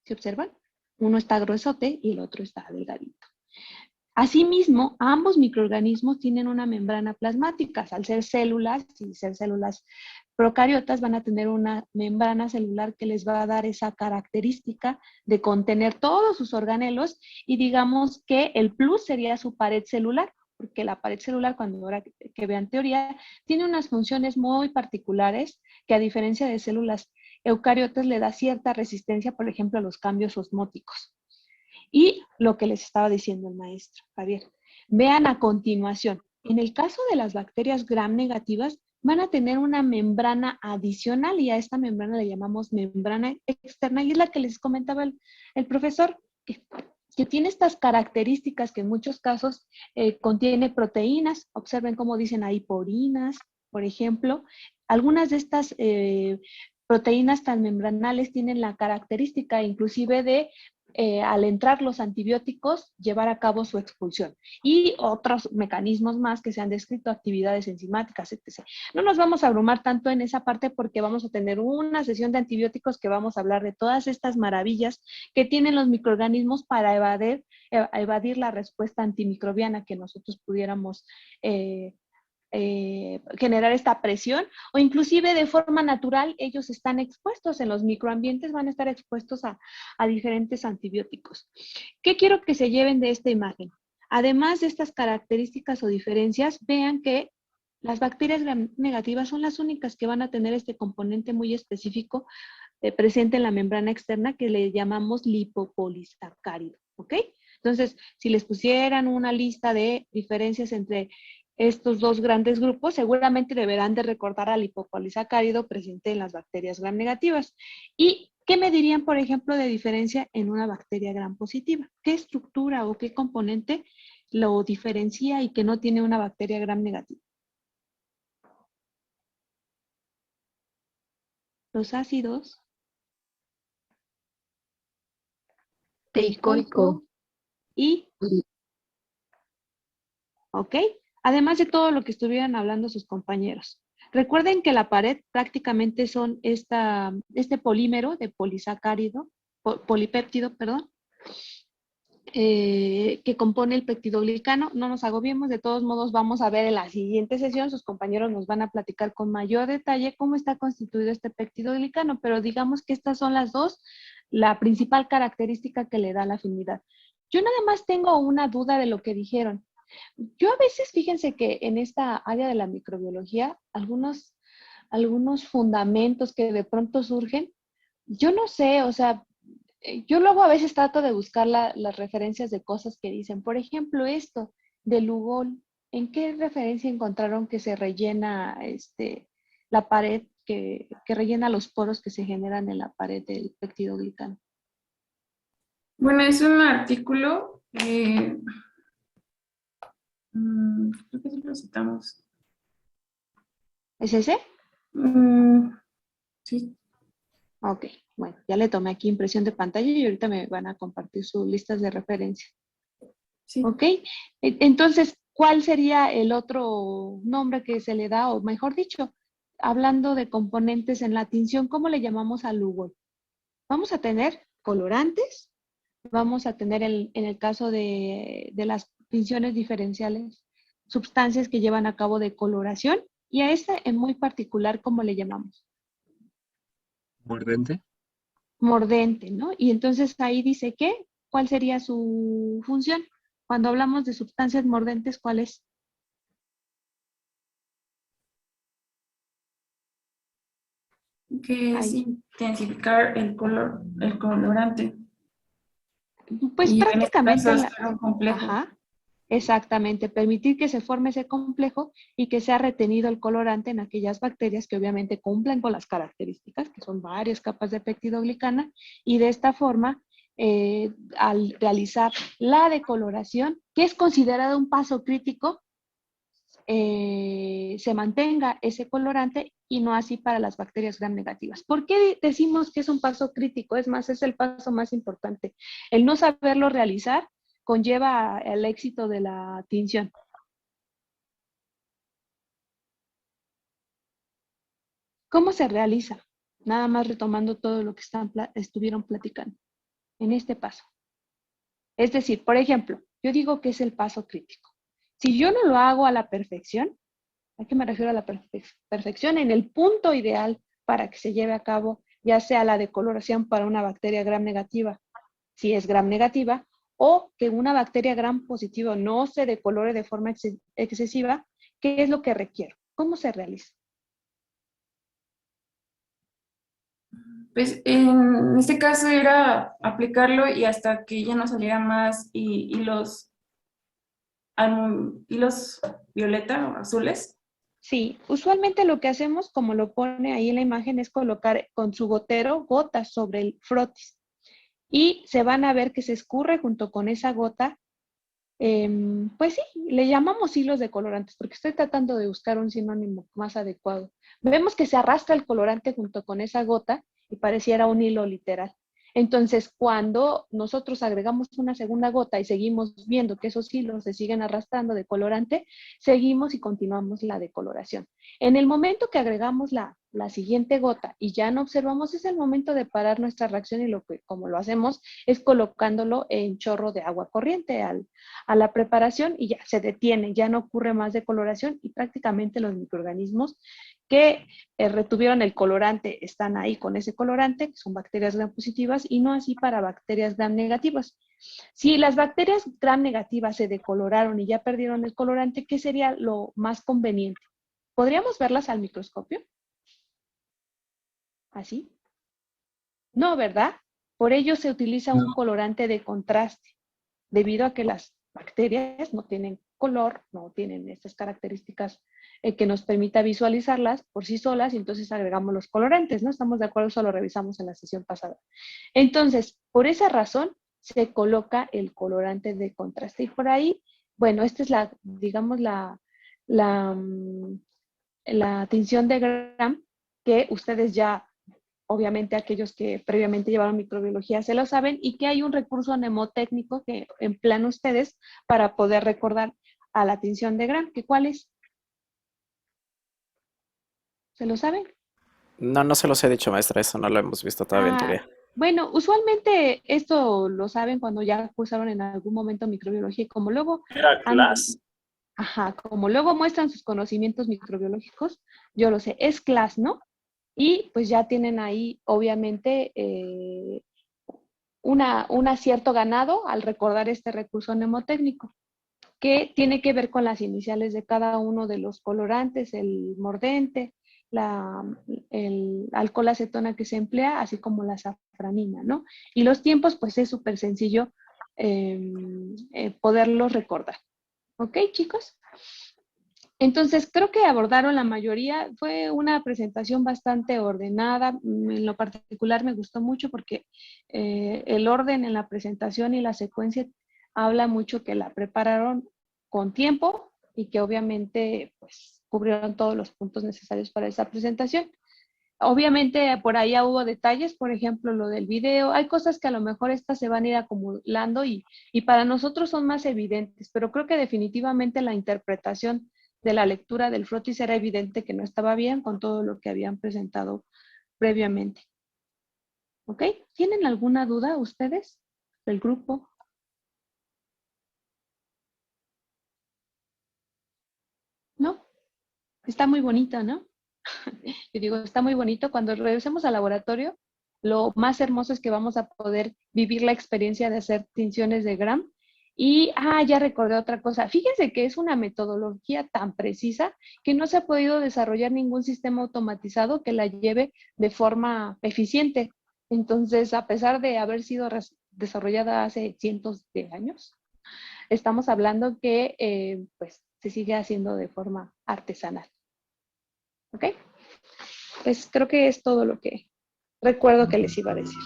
¿Se observan? Uno está gruesote y el otro está delgadito. Asimismo, ambos microorganismos tienen una membrana plasmática. Al ser células y ser células procariotas, van a tener una membrana celular que les va a dar esa característica de contener todos sus organelos, y digamos que el plus sería su pared celular, porque la pared celular, cuando ahora que vean teoría, tiene unas funciones muy particulares que, a diferencia de células eucariotas, le da cierta resistencia, por ejemplo, a los cambios osmóticos. Y lo que les estaba diciendo el maestro Javier, vean a continuación, en el caso de las bacterias gram negativas, van a tener una membrana adicional, y a esta membrana le llamamos membrana externa, y es la que les comentaba el profesor, que tiene estas características que en muchos casos contiene proteínas. Observen cómo dicen ahí porinas, por ejemplo. Algunas de estas proteínas transmembranales tienen la característica inclusive de al entrar los antibióticos, llevar a cabo su expulsión. Y otros mecanismos más que se han descrito, actividades enzimáticas, etc. No nos vamos a abrumar tanto en esa parte, porque vamos a tener una sesión de antibióticos que vamos a hablar de todas estas maravillas que tienen los microorganismos para evadir la respuesta antimicrobiana que nosotros pudiéramos generar esta presión, o inclusive de forma natural ellos están expuestos en los microambientes, van a estar expuestos a diferentes antibióticos. ¿Qué quiero que se lleven de esta imagen? Además de estas características o diferencias, vean que las bacterias gram negativas son las únicas que van a tener este componente muy específico presente en la membrana externa, que le llamamos lipopolisacárido, ¿ok? Entonces, si les pusieran una lista de diferencias entre estos dos grandes grupos, seguramente deberán de recordar al lipopolisacárido presente en las bacterias gram negativas. ¿Y qué me dirían, por ejemplo, de diferencia en una bacteria gram positiva? ¿Qué estructura o qué componente lo diferencia y que no tiene una bacteria gram negativa? Los ácidos teicoico y, ¿ok? Además de todo lo que estuvieran hablando sus compañeros. Recuerden que la pared prácticamente son este polímero de polisacárido, polipéptido, perdón, que compone el peptidoglicano. No nos agobiemos, de todos modos vamos a ver en la siguiente sesión, sus compañeros nos van a platicar con mayor detalle cómo está constituido este peptidoglicano, pero digamos que estas son las dos, la principal característica que le da la afinidad. Yo nada más tengo una duda de lo que dijeron. Yo a veces, fíjense que en esta área de la microbiología, algunos fundamentos que de pronto surgen, yo no sé, o sea, yo luego a veces trato de buscar las referencias de cosas que dicen. Por ejemplo, esto de Lugol, ¿en qué referencia encontraron que se rellena la pared, que rellena los poros que se generan en la pared del peptidoglicano? Bueno, es un artículo, creo que sí lo citamos. ¿Es ese? Sí. Ok, bueno, ya le tomé aquí impresión de pantalla y ahorita me van a compartir sus listas de referencia. Sí. ¿Ok? Entonces, ¿cuál sería el otro nombre que se le da? O mejor dicho, hablando de componentes en la tinción, ¿cómo le llamamos al Lugol? Vamos a tener colorantes, vamos a tener en el caso de las tinciones diferenciales, sustancias que llevan a cabo decoloración, y a esta en muy particular, ¿cómo le llamamos? Mordente. Mordente, ¿no? Y entonces ahí dice que, ¿cuál sería su función? Cuando hablamos de sustancias mordentes, ¿cuál es? Que es Ahí. intensificar el colorante. Pues Y en este prácticamente, caso es un complejo. ajá, exactamente, permitir que se forme ese complejo y que sea retenido el colorante en aquellas bacterias que obviamente cumplen con las características, que son varias capas de peptidoglicana, y de esta forma, al realizar la decoloración, que es considerado un paso crítico, se mantenga ese colorante y no así para las bacterias gram negativas. ¿Por qué decimos que es un paso crítico? Es más, es el paso más importante. El no saberlo realizar conlleva el éxito de la tinción. ¿Cómo se realiza? Nada más retomando todo lo que estuvieron platicando en este paso. Es decir, por ejemplo, yo digo que es el paso crítico. Si yo no lo hago a la perfección, ¿a qué me refiero a la perfección? En el punto ideal para que se lleve a cabo, ya sea la decoloración para una bacteria gram negativa, si es gram negativa, o que una bacteria gram positiva no se decolore de forma excesiva, ¿qué es lo que requiero? ¿Cómo se realiza? Pues en este caso era aplicarlo y hasta que ya no saliera más hilos violeta o azules. Sí, usualmente lo que hacemos, como lo pone ahí en la imagen, es colocar con su gotero gotas sobre el frotis. Y se van a ver que se escurre junto con esa gota. Pues sí, le llamamos hilos de colorantes, porque estoy tratando de buscar un sinónimo más adecuado. Vemos que se arrastra el colorante junto con esa gota y pareciera un hilo literal. Entonces, cuando nosotros agregamos una segunda gota y seguimos viendo que esos hilos se siguen arrastrando de colorante, seguimos y continuamos la decoloración. En el momento que agregamos la siguiente gota y ya no observamos, es el momento de parar nuestra reacción, y como lo hacemos es colocándolo en chorro de agua corriente a la preparación, y ya se detiene, ya no ocurre más decoloración, y prácticamente los microorganismos que retuvieron el colorante están ahí con ese colorante, que son bacterias gram positivas, y no así para bacterias gram negativas. Si las bacterias gram negativas se decoloraron y ya perdieron el colorante, ¿qué sería lo más conveniente? ¿Podríamos verlas al microscopio? ¿Así? No, ¿verdad? Por ello se utiliza un colorante de contraste, debido a que las bacterias no tienen color, no tienen estas características que nos permita visualizarlas por sí solas, y entonces agregamos los colorantes, ¿no? ¿Estamos de acuerdo? Eso lo revisamos en la sesión pasada. Entonces, por esa razón, se coloca el colorante de contraste. Y por ahí, bueno, esta es digamos, la tinción de Gram, que ustedes ya, obviamente aquellos que previamente llevaron microbiología se lo saben, y que hay un recurso mnemotécnico que emplean ustedes para poder recordar a la tinción de Gram. ¿Cuál es? ¿Se lo saben? No, no se los he dicho, maestra, eso no lo hemos visto todavía en teoría. Bueno, usualmente esto lo saben cuando ya cursaron en algún momento microbiología, y como luego Era clase. como luego muestran sus conocimientos microbiológicos, yo lo sé, es CLAS, ¿no? Y pues ya tienen ahí, obviamente, un acierto ganado al recordar este recurso mnemotécnico, que tiene que ver con las iniciales de cada uno de los colorantes, el mordente, el alcohol acetona que se emplea, así como la safranina, ¿no? Y los tiempos, pues es súper sencillo poderlos recordar. ¿Ok, chicos? Entonces, creo que abordaron la mayoría. Fue una presentación bastante ordenada. En lo particular me gustó mucho porque el orden en la presentación y la secuencia habla mucho que la prepararon con tiempo, y que obviamente pues cubrieron todos los puntos necesarios para esa presentación. Obviamente por ahí ya hubo detalles, por ejemplo, lo del video. Hay cosas que a lo mejor estas se van a ir acumulando y para nosotros son más evidentes, pero creo que definitivamente la interpretación de la lectura del frotis era evidente que no estaba bien con todo lo que habían presentado previamente. ¿Ok? ¿Tienen alguna duda ustedes del grupo? ¿No? Está muy bonito, ¿no? Yo digo, está muy bonito. Cuando regresemos al laboratorio, lo más hermoso es que vamos a poder vivir la experiencia de hacer tinciones de Gram. Y, ya recordé otra cosa. Fíjense que es una metodología tan precisa que no se ha podido desarrollar ningún sistema automatizado que la lleve de forma eficiente. Entonces, a pesar de haber sido desarrollada hace cientos de años, estamos hablando que pues se sigue haciendo de forma artesanal. ¿Ok? Pues creo que es todo lo que recuerdo que les iba a decir.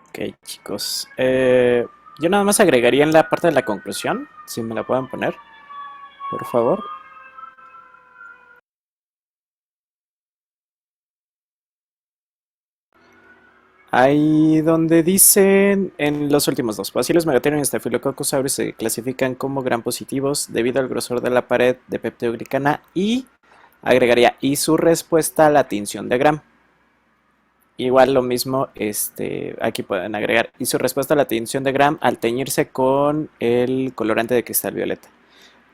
Ok, chicos. Yo nada más agregaría en la parte de la conclusión, si me la pueden poner, por favor. Ahí donde dicen en los últimos dos, Bacillus megatherium y Staphylococcus aureus se clasifican como gram positivos debido al grosor de la pared de peptidoglicana y agregaría y su respuesta a la tinción de Gram. Igual lo mismo, aquí pueden agregar y su respuesta a la tinción de Gram al teñirse con el colorante de cristal violeta.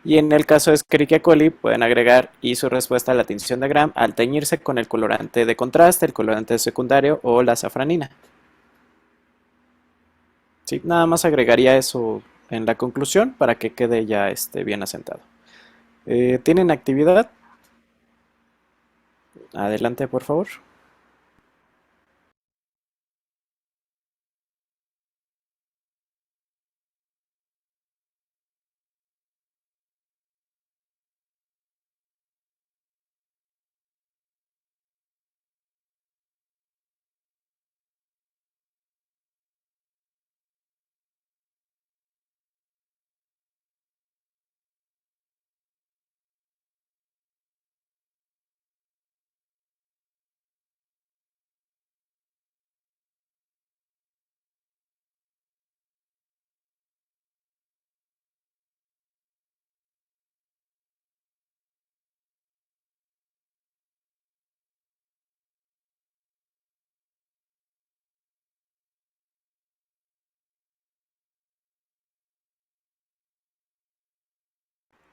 Y en el caso de Escherichia coli pueden agregar y su respuesta a la tinción de Gram al teñirse con el colorante de contraste, el colorante secundario o la safranina. Sí, nada más agregaría eso en la conclusión para que quede ya bien asentado. ¿Tienen actividad? Adelante, por favor.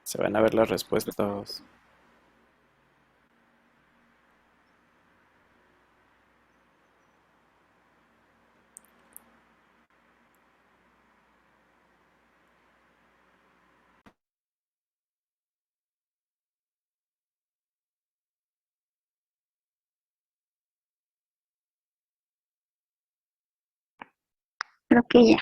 Se van a ver las respuestas. Creo que ya.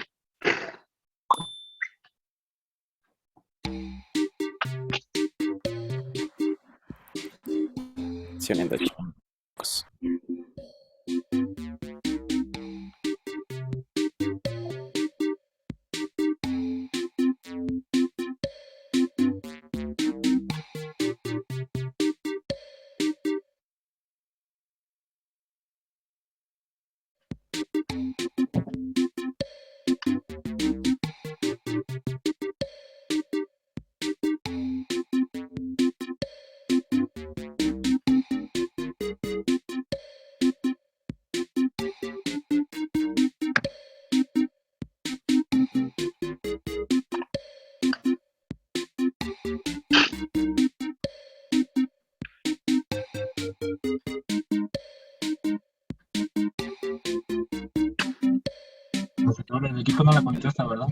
Se uniendo, chicos. Profesor, el equipo no la contesta, ¿verdad?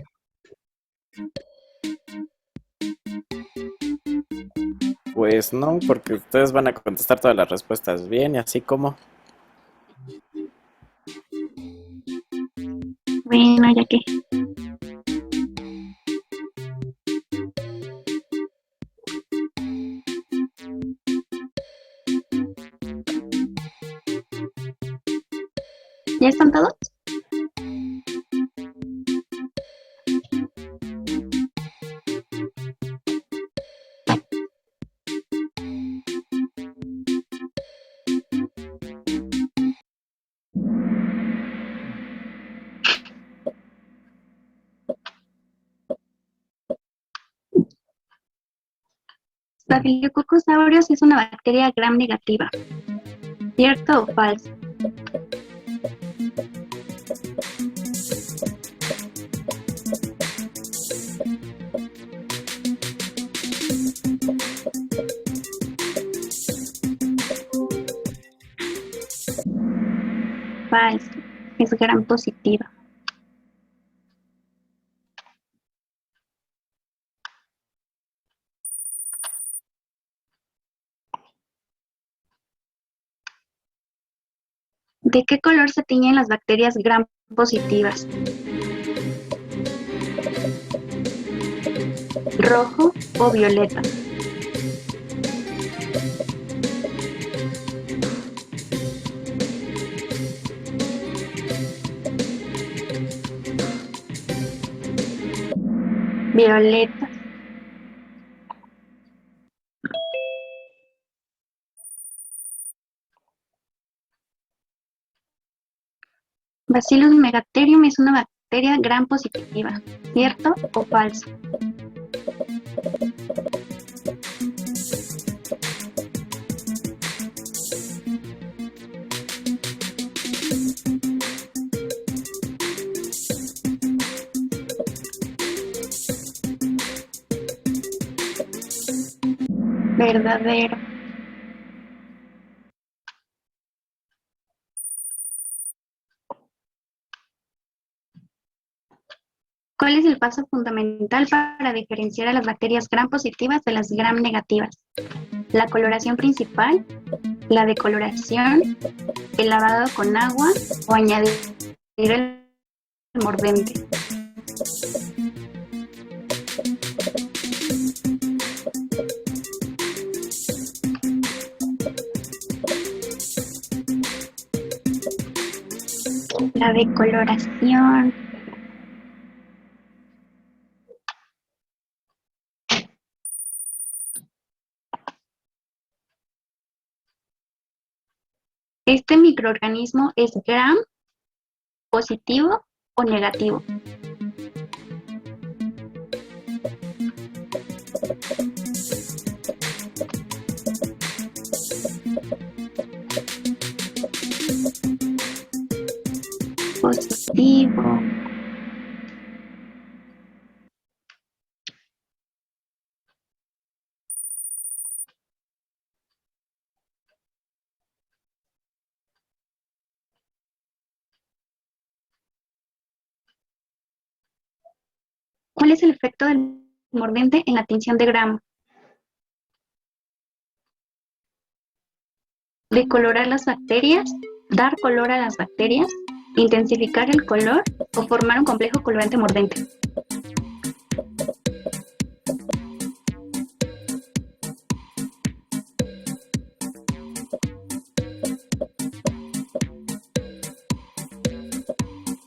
Pues no, porque ustedes van a contestar todas las respuestas bien y así como. Bueno, ya que. ¿Ya están todos? Staphylococcus aureus es una bacteria gram negativa. ¿Cierto o falso? Falso. Es gram positiva. ¿De qué color se tiñen las bacterias gram positivas? ¿Rojo o violeta? Violeta. Bacillus megatherium es una bacteria gram positiva. ¿Cierto o falso? Verdadero. ¿Cuál es el paso fundamental para diferenciar a las bacterias gram positivas de las gram negativas? La coloración principal, la decoloración, el lavado con agua o añadir el mordente. La decoloración. ¿Este microorganismo es gram positivo o negativo? Positivo. ¿Cuál es el efecto del mordente en la tinción de gram? Decolorar las bacterias, dar color a las bacterias, intensificar el color o formar un complejo colorante mordente.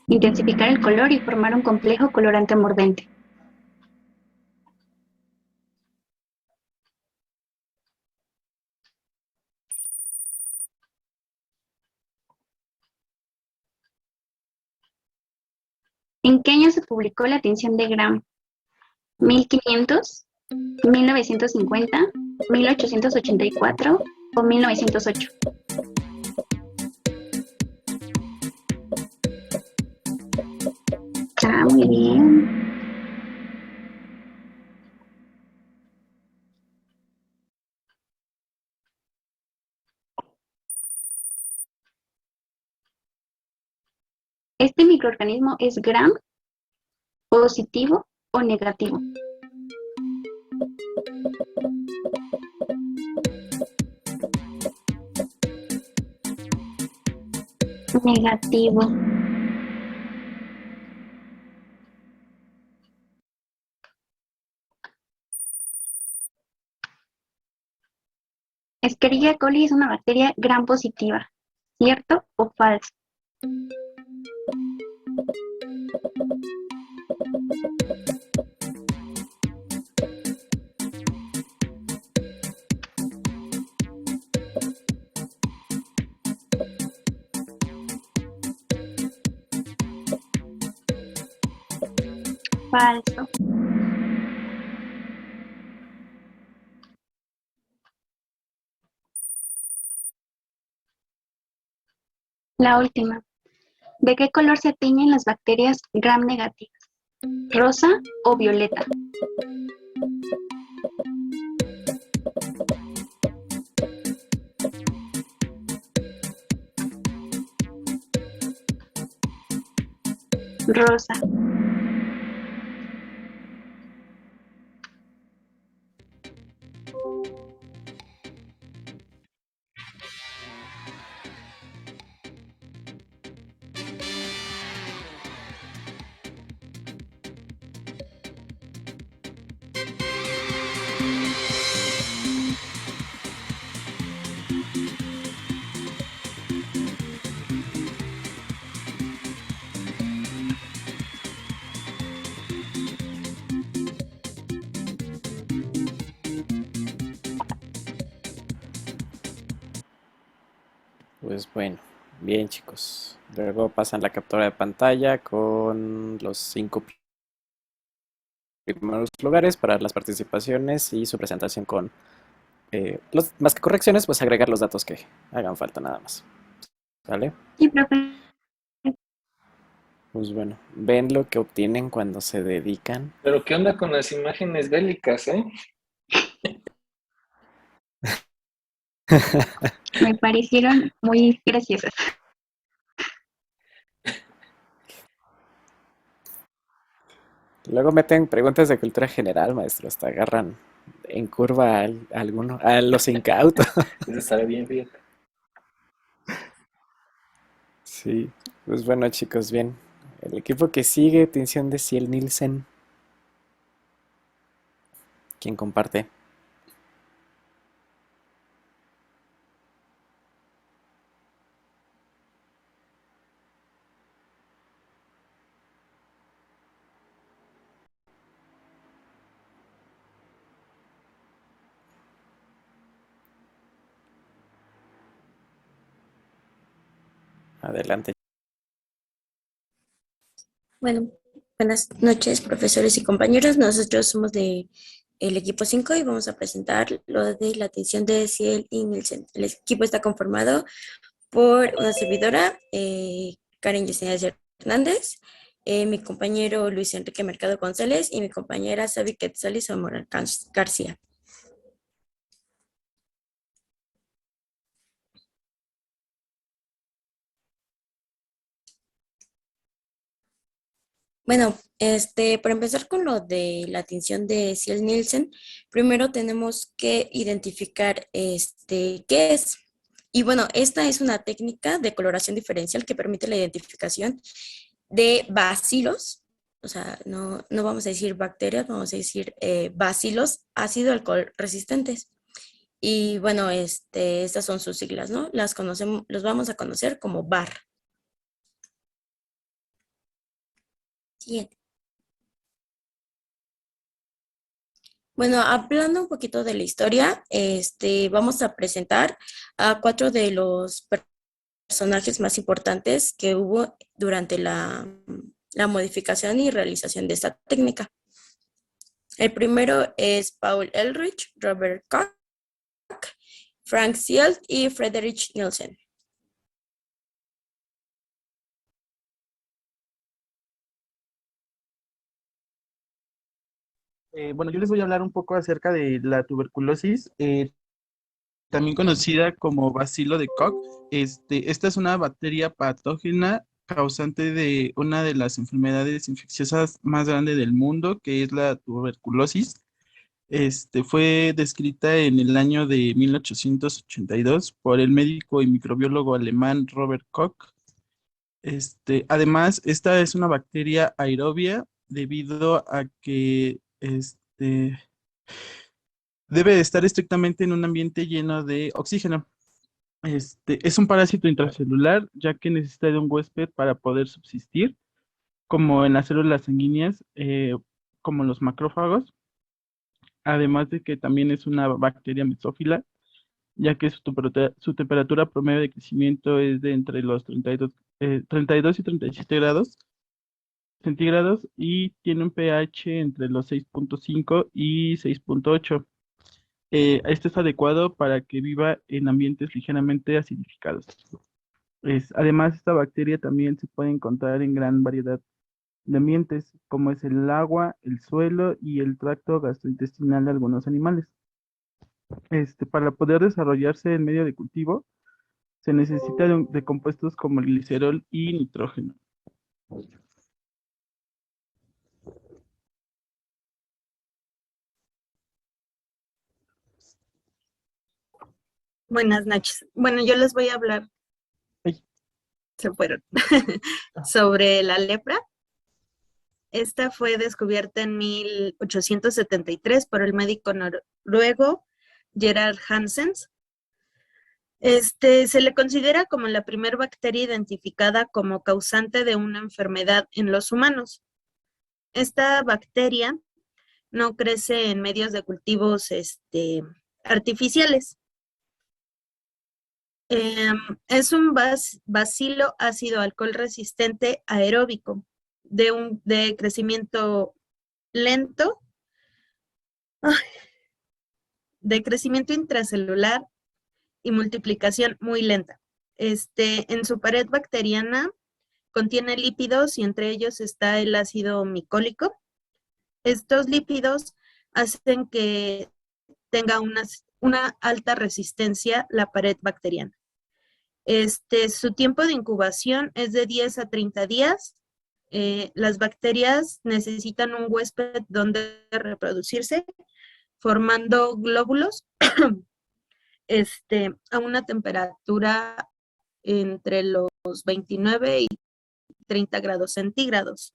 Intensificar el color y formar un complejo colorante mordente. ¿En qué año se publicó la tinción de gram? ¿1500, 1950, 1884 o 1908? Ah, muy bien. ¿Este microorganismo es gram positivo o negativo? Negativo. Escherichia coli es una bacteria gram positiva. ¿Cierto o falso? Falso. La última. ¿De qué color se tiñen las bacterias gram negativas? ¿Rosa o violeta? Rosa. Pues bueno, bien chicos. Luego pasan la captura de pantalla con los 5 primeros lugares para las participaciones y su presentación con más que correcciones, pues agregar los datos que hagan falta nada más. ¿Vale? Sí, profe. Pues bueno, ven lo que obtienen cuando se dedican. Pero ¿qué onda con las imágenes bélicas, eh? Me parecieron muy graciosas. Luego meten preguntas de cultura general, maestro, hasta agarran en curva a los incautos. Eso estaría bien, fíjate. Sí, pues bueno chicos, bien. El equipo que sigue, Tinción de Ciel Nielsen. ¿Quién comparte? Adelante. Bueno, buenas noches, profesores y compañeros. Nosotros somos de el equipo 5 y vamos a presentar lo de la atención de Ciel y Nielsen. El equipo está conformado por una servidora, Karen Yesenia Hernández, mi compañero Luis Enrique Mercado González y mi compañera Sabi Quetzales Zamora García. Bueno, para empezar con lo de la atención de Ciel Nielsen, primero tenemos que identificar qué es. Y bueno, esta es una técnica de coloración diferencial que permite la identificación de bacilos, o sea, no vamos a decir bacterias, vamos a decir bacilos ácido alcohol resistentes. Y bueno, estas son sus siglas, ¿no? Los vamos a conocer como BAR. Siguiente. Bueno, hablando un poquito de la historia, vamos a presentar a 4 de los personajes más importantes que hubo durante la modificación y realización de esta técnica. El primero es Paul Ehrlich, Robert Koch, Frank Sealed y Friedrich Nielsen. Bueno, yo les voy a hablar un poco acerca de la tuberculosis, también conocida como bacilo de Koch. Esta es una bacteria patógena causante de una de las enfermedades infecciosas más grandes del mundo, que es la tuberculosis. Fue descrita en el año de 1882 por el médico y microbiólogo alemán Robert Koch. Además, esta es una bacteria aerobia debido a que debe de estar estrictamente en un ambiente lleno de oxígeno. Es un parásito intracelular, ya que necesita de un huésped para poder subsistir, como en las células sanguíneas, como los macrófagos. Además de que también es una bacteria mesófila, ya que su temperatura promedio de crecimiento es de entre los 32 y 37 grados centígrados y tiene un pH entre los 6.5 y 6.8. Este es adecuado para que viva en ambientes ligeramente acidificados. Además, esta bacteria también se puede encontrar en gran variedad de ambientes, como es el agua, el suelo y el tracto gastrointestinal de algunos animales. Para poder desarrollarse en medio de cultivo, se necesita de compuestos como el glicerol y nitrógeno. Buenas noches. Bueno, yo les voy a hablar, Ay. se fueron, sobre la lepra. Esta fue descubierta en 1873 por el médico noruego Gerard Hansens. Se le considera como la primera bacteria identificada como causante de una enfermedad en los humanos. Esta bacteria no crece en medios de cultivos artificiales. Es un bacilo ácido alcohol resistente aeróbico de crecimiento lento, de crecimiento intracelular y multiplicación muy lenta. En su pared bacteriana contiene lípidos y entre ellos está el ácido micólico. Estos lípidos hacen que tenga una alta resistencia la pared bacteriana. Su tiempo de incubación es de 10 a 30 días. Las bacterias necesitan un huésped donde reproducirse, formando glóbulos a una temperatura entre los 29 y 30 grados centígrados.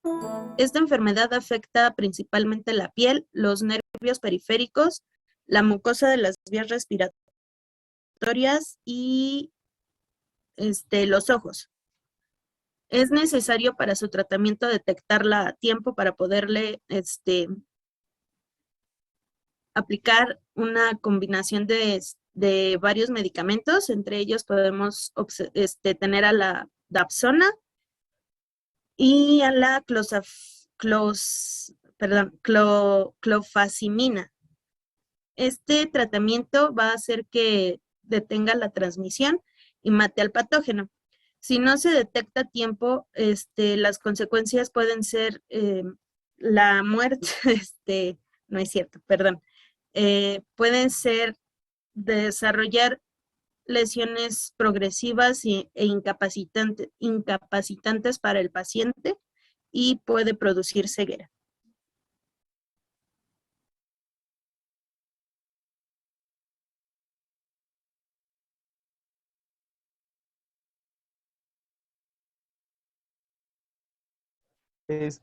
Esta enfermedad afecta principalmente la piel, los nervios periféricos, la mucosa de las vías respiratorias y los ojos. Es necesario para su tratamiento detectarla a tiempo para poderle aplicar una combinación de varios medicamentos. Entre ellos podemos tener a la Dapsona y a la clofazimina. Este tratamiento va a hacer que detenga la transmisión y mate al patógeno. Si no se detecta a tiempo, las consecuencias pueden ser la muerte, no es cierto, perdón. Pueden ser desarrollar lesiones progresivas e incapacitantes para el paciente y puede producir ceguera.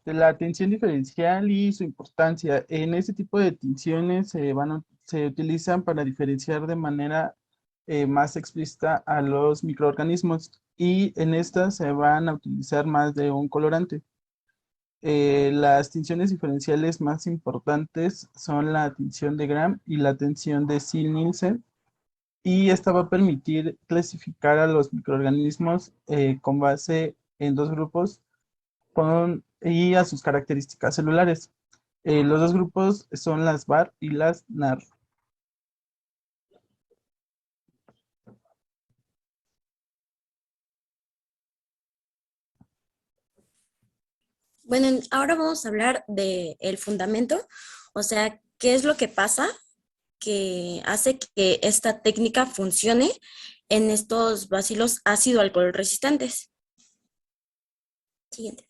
La atención diferencial y su importancia. En este tipo de tinciones se utilizan para diferenciar de manera más explícita a los microorganismos y en estas se van a utilizar más de un colorante. Las tinciones diferenciales más importantes son la tinción de Gram y la tinción de Ziehl-Neelsen, y esta va a permitir clasificar a los microorganismos con base en dos grupos y a sus características celulares. Los dos grupos son las BAR y las NAR. Bueno, ahora vamos a hablar del fundamento, o sea, qué es lo que pasa que hace que esta técnica funcione en estos bacilos ácido alcohol resistentes. Siguiente.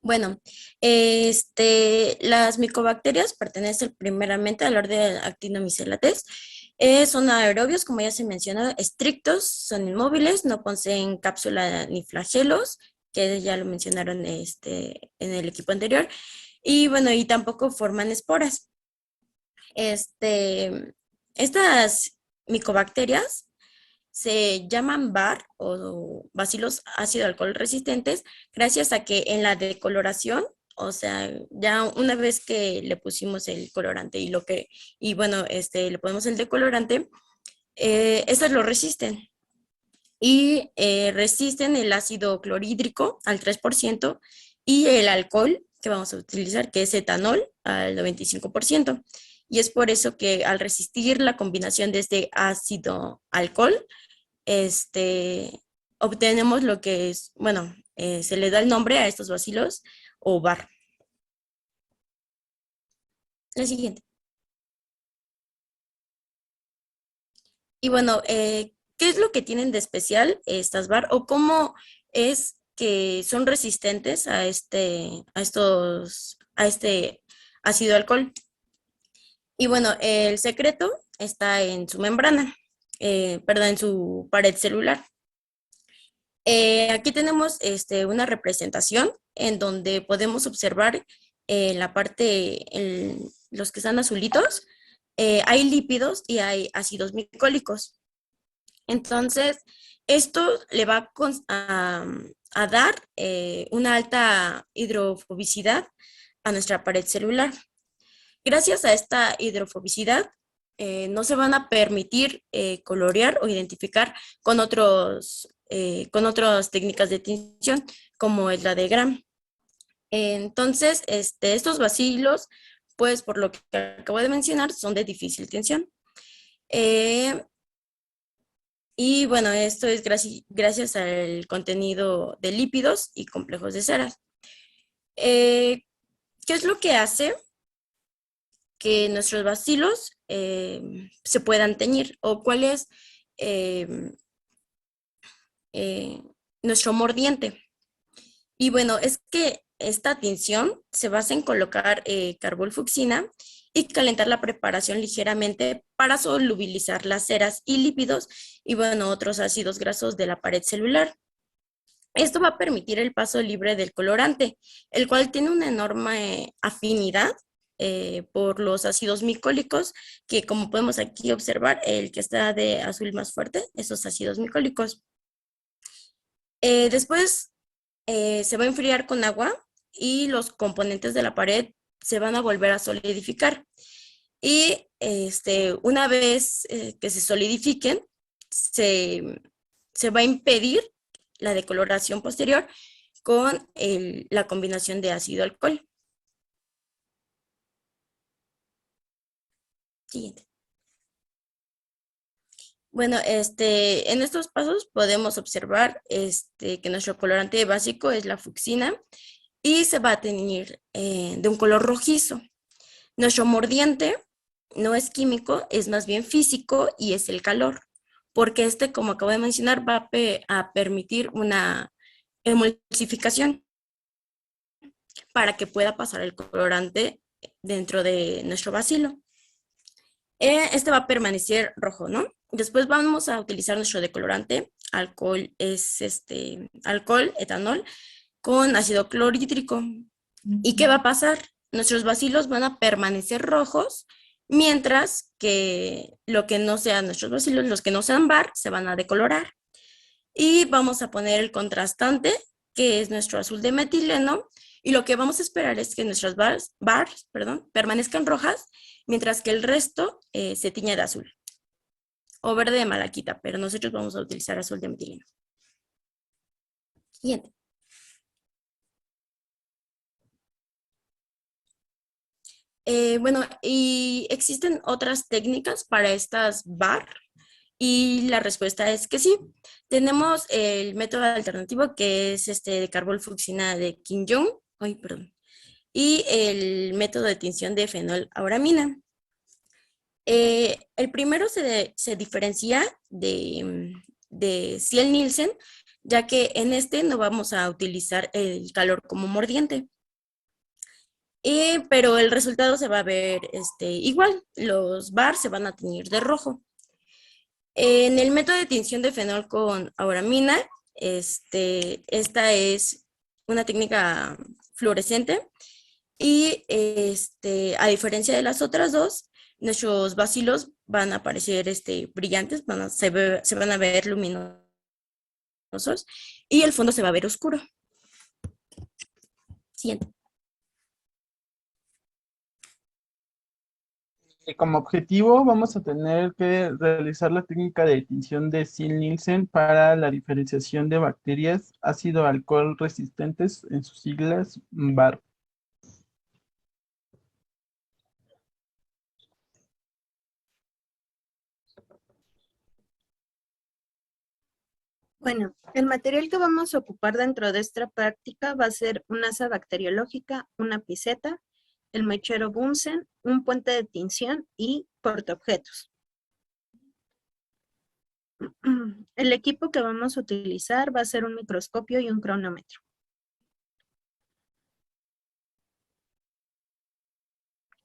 Bueno, las micobacterias pertenecen primeramente al orden Actinomycelates. Son aerobios, como ya se mencionó, estrictos, son inmóviles, no poseen cápsula ni flagelos, que ya lo mencionaron en el equipo anterior. Y bueno, y tampoco forman esporas. Estas micobacterias se llaman BAR o bacilos ácido alcohol resistentes gracias a que en la decoloración, o sea, ya una vez que le pusimos el colorante y le ponemos el decolorante, estas lo resisten y resisten el ácido clorhídrico al 3% y el alcohol que vamos a utilizar, que es etanol, al 95%. y es por eso que al resistir la combinación de este ácido-alcohol, obtenemos lo que es, bueno, se le da el nombre a estos bacilos o bar. La siguiente. Y bueno, ¿qué es lo que tienen de especial estas bar o cómo es que son resistentes a este ácido alcohol? Y bueno, el secreto está en su membrana, perdón, en su pared celular. Aquí tenemos una representación en donde podemos observar la parte, los que están azulitos, hay lípidos y hay ácidos micólicos. Entonces, esto le va a dar una alta hidrofobicidad a nuestra pared celular. Gracias a esta hidrofobicidad, no se van a permitir colorear o identificar con otras técnicas de tinción, como es la de Gram. Entonces, estos bacilos, pues por lo que acabo de mencionar, son de difícil tinción. Y bueno, esto es gracias al contenido de lípidos y complejos de ceras. ¿Qué es lo que hace que nuestros bacilos se puedan teñir? ¿O cuál es nuestro mordiente? Y bueno, es que esta tinción se basa en colocar carbolfucsina y calentar la preparación ligeramente para solubilizar las ceras y lípidos y bueno, otros ácidos grasos de la pared celular. Esto va a permitir el paso libre del colorante, el cual tiene una enorme afinidad por los ácidos micólicos, que como podemos aquí observar, el que está de azul más fuerte, esos ácidos micólicos. Después se va a enfriar con agua y los componentes de la pared se van a volver a solidificar. Y una vez que se solidifiquen, se va a impedir la decoloración posterior con la combinación de ácido-alcohol. Siguiente. Bueno, en estos pasos podemos observar que nuestro colorante básico es la fucsina y se va a teñir de un color rojizo. Nuestro mordiente no es químico, es más bien físico y es el calor, porque como acabo de mencionar, va a permitir una emulsificación para que pueda pasar el colorante dentro de nuestro bacilo. Va a permanecer rojo, ¿no? Después vamos a utilizar nuestro decolorante, alcohol, alcohol, etanol, con ácido clorhídrico. ¿Y qué va a pasar? Nuestros bacilos van a permanecer rojos, mientras que lo que no sean nuestros bacilos, los que no sean bar, se van a decolorar. Y vamos a poner el contrastante, que es nuestro azul de metileno, y lo que vamos a esperar es que nuestras bars permanezcan rojas, mientras que el resto se tiña de azul o verde de malaquita, pero nosotros vamos a utilizar azul de metileno. Siguiente. Bueno, y existen otras técnicas para estas bar, y la respuesta es que sí. Tenemos el método alternativo, que es de carbolfucsina de Kim-Jong, y el método de tinción de fenolauramina. El primero se diferencia de Ziel-Nielsen, ya que en no vamos a utilizar el calor como mordiente. Pero el resultado se va a ver igual, los bar se van a teñir de rojo. En el método de tinción de fenol con auramina, esta es una técnica fluorescente y a diferencia de las otras dos, nuestros bacilos van a aparecer brillantes, se van a ver luminosos y el fondo se va a ver oscuro. Siguiente. Como objetivo vamos a tener que realizar la técnica de tinción de Ziel-Nielsen para la diferenciación de bacterias ácido-alcohol resistentes, en sus siglas BAR. Bueno, el material que vamos a ocupar dentro de esta práctica va a ser una asa bacteriológica, una piceta, el mechero Bunsen, un puente de tinción y portaobjetos. El equipo que vamos a utilizar va a ser un microscopio y un cronómetro.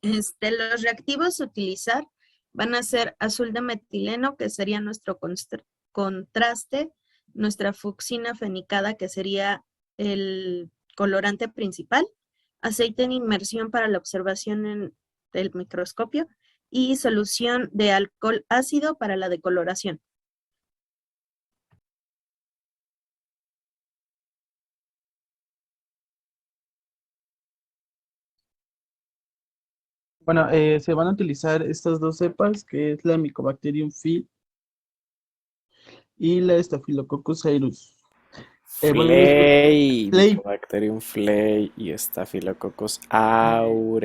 Los reactivos a utilizar van a ser azul de metileno, que sería nuestro contraste, nuestra fucsina fenicada, que sería el colorante principal, aceite en inmersión para la observación en el microscopio y solución de alcohol ácido para la decoloración. Bueno, se van a utilizar estas dos cepas, que es la Mycobacterium fil y la Staphylococcus aureus. Bueno, Flay, Flay. Mycobacterium flay y Staphylococcus aureus.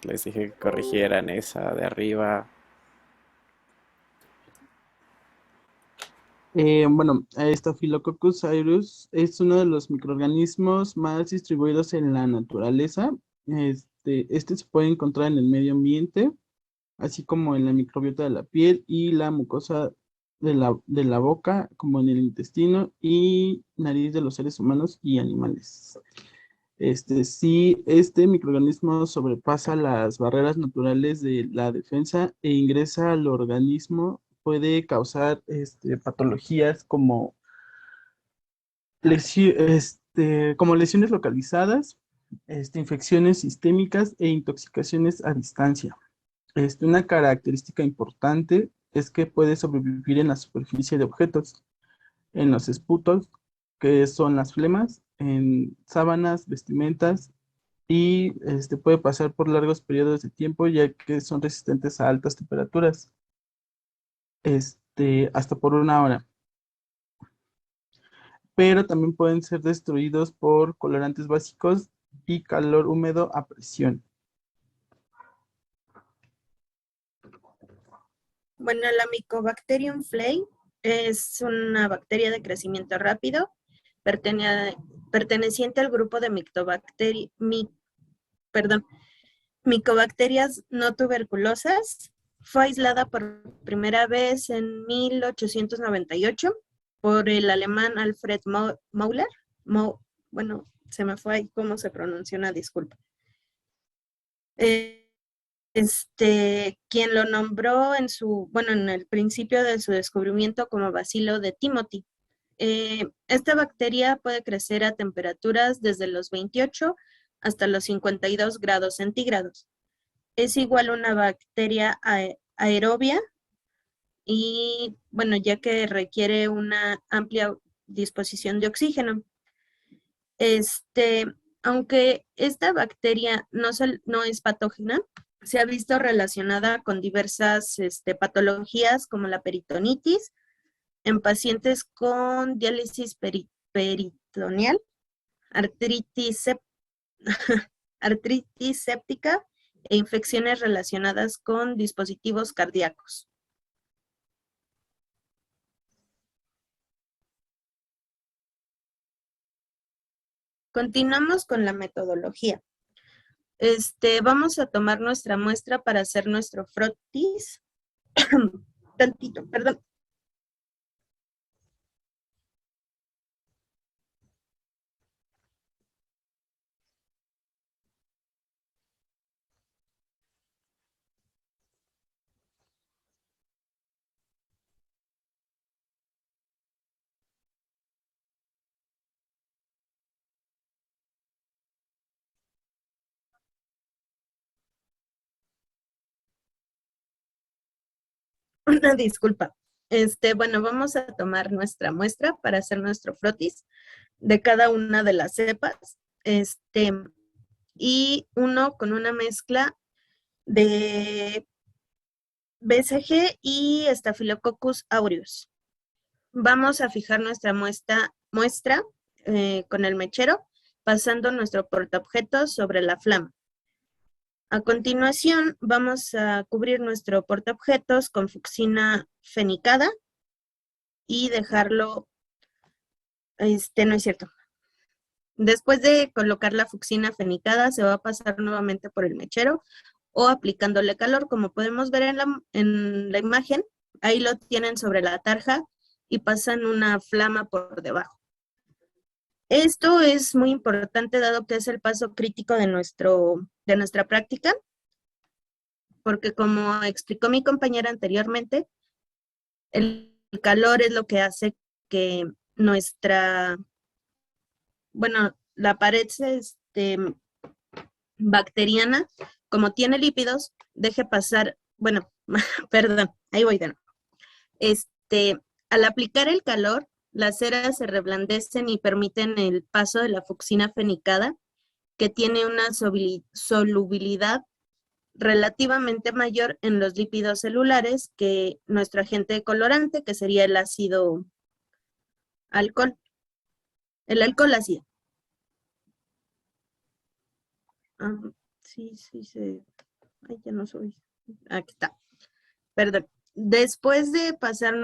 Les dije que corrigieran esa de arriba. Bueno, Staphylococcus aureus es uno de los microorganismos más distribuidos en la naturaleza. Este se puede encontrar en el medio ambiente, así como en la microbiota de la piel y la mucosa de la boca, como en el intestino y nariz de los seres humanos y animales. Si este microorganismo sobrepasa las barreras naturales de la defensa e ingresa al organismo, puede causar patologías como, como lesiones localizadas, infecciones sistémicas e intoxicaciones a distancia. Una característica importante es que puede sobrevivir en la superficie de objetos, en los esputos, que son las flemas, en sábanas, vestimentas, y puede pasar por largos periodos de tiempo ya que son resistentes a altas temperaturas, hasta por 1 hora. Pero también pueden ser destruidos por colorantes básicos y calor húmedo a presión. Bueno, la Mycobacterium flay es una bacteria de crecimiento rápido, perteneciente al grupo de micobacterias no tuberculosas. Fue aislada por primera vez en 1898 por el alemán Alfred Müller. Bueno, se me fue ahí cómo se pronuncia, una disculpa. Quien lo nombró en el principio de su descubrimiento como bacilo de Timothy. Esta bacteria puede crecer a temperaturas desde los 28 hasta los 52 grados centígrados. Es igual a una bacteria aerobia y, bueno, ya que requiere una amplia disposición de oxígeno. Aunque esta bacteria no es patógena, se ha visto relacionada con diversas patologías como la peritonitis en pacientes con diálisis peritoneal, artritis séptica e infecciones relacionadas con dispositivos cardíacos. Continuamos con la metodología. Vamos a tomar nuestra muestra para hacer nuestro frotis. Tantito, perdón. Una disculpa. Bueno, vamos a tomar nuestra muestra para hacer nuestro frotis de cada una de las cepas. Y uno con una mezcla de BCG y Staphylococcus aureus. Vamos a fijar nuestra muestra con el mechero, pasando nuestro portaobjetos sobre la flama. A continuación, vamos a cubrir nuestro portaobjetos con fucsina fenicada y dejarlo No es cierto. Después de colocar la fucsina fenicada, se va a pasar nuevamente por el mechero o aplicándole calor. Como podemos ver en la imagen, ahí lo tienen sobre la tarja y pasan una flama por debajo. Esto es muy importante dado que es el paso crítico de nuestra práctica, porque como explicó mi compañera anteriormente, el calor es lo que hace que la pared bacteriana, como tiene lípidos, deje pasar, perdón, ahí voy de nuevo. Al aplicar el calor, las ceras se reblandecen y permiten el paso de la fucsina fenicada, que tiene una solubilidad relativamente mayor en los lípidos celulares que nuestro agente colorante, que sería el ácido alcohol. El alcohol ácido. Sí, ay, ya no soy. Aquí está. Perdón. Después de pasar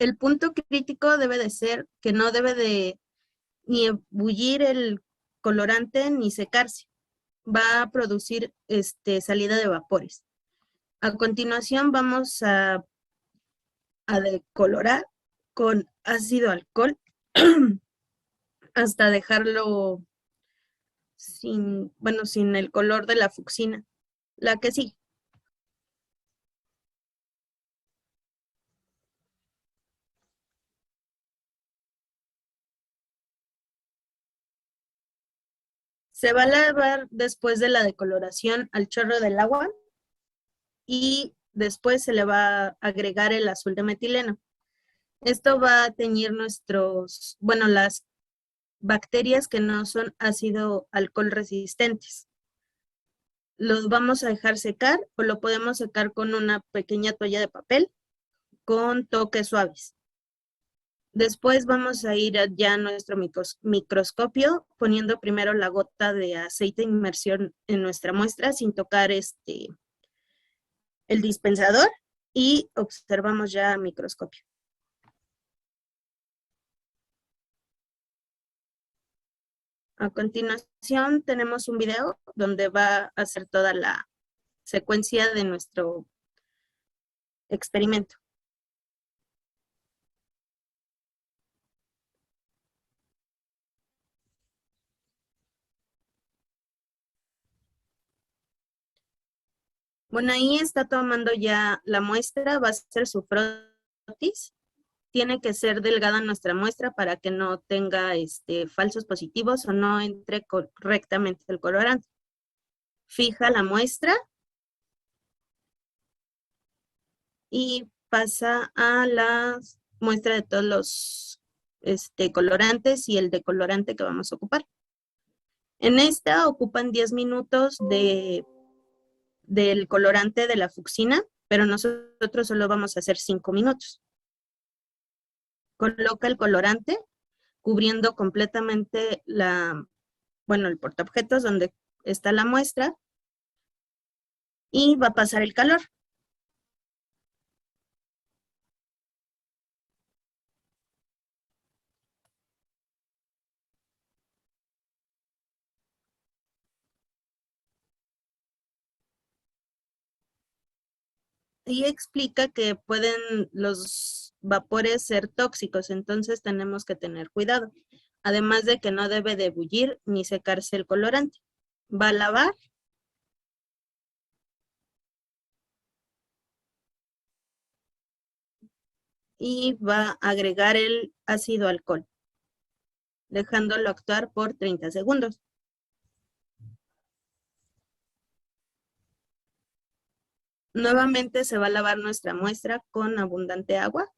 el punto crítico debe de ser que no debe de ni ebullir el colorante ni secarse. Va a producir salida de vapores. A continuación vamos a decolorar con ácido alcohol hasta dejarlo sin el color de la fucsina. La que sí. Se va a lavar después de la decoloración al chorro del agua y después se le va a agregar el azul de metileno. Esto va a teñir las bacterias que no son ácido alcohol resistentes. Los vamos a dejar secar o lo podemos secar con una pequeña toalla de papel con toques suaves. Después vamos a ir ya a nuestro microscopio poniendo primero la gota de aceite de inmersión en nuestra muestra sin tocar el dispensador y observamos ya a microscopio. A continuación tenemos un video donde va a hacer toda la secuencia de nuestro experimento. Bueno, ahí está tomando ya la muestra, va a ser su frotis. Tiene que ser delgada nuestra muestra para que no tenga falsos positivos o no entre correctamente el colorante. Fija la muestra y pasa a la muestra de todos los colorantes y el decolorante que vamos a ocupar. En esta ocupan 10 minutos del colorante de la fucsina, pero nosotros solo vamos a hacer 5 minutos. Coloca el colorante cubriendo completamente el portaobjetos donde está la muestra y va a pasar el calor. Y explica que pueden los vapores ser tóxicos, entonces tenemos que tener cuidado. Además de que no debe de bullir ni secarse el colorante. Va a lavar. Y va a agregar el ácido alcohol, dejándolo actuar por 30 segundos. Nuevamente se va a lavar nuestra muestra con abundante agua.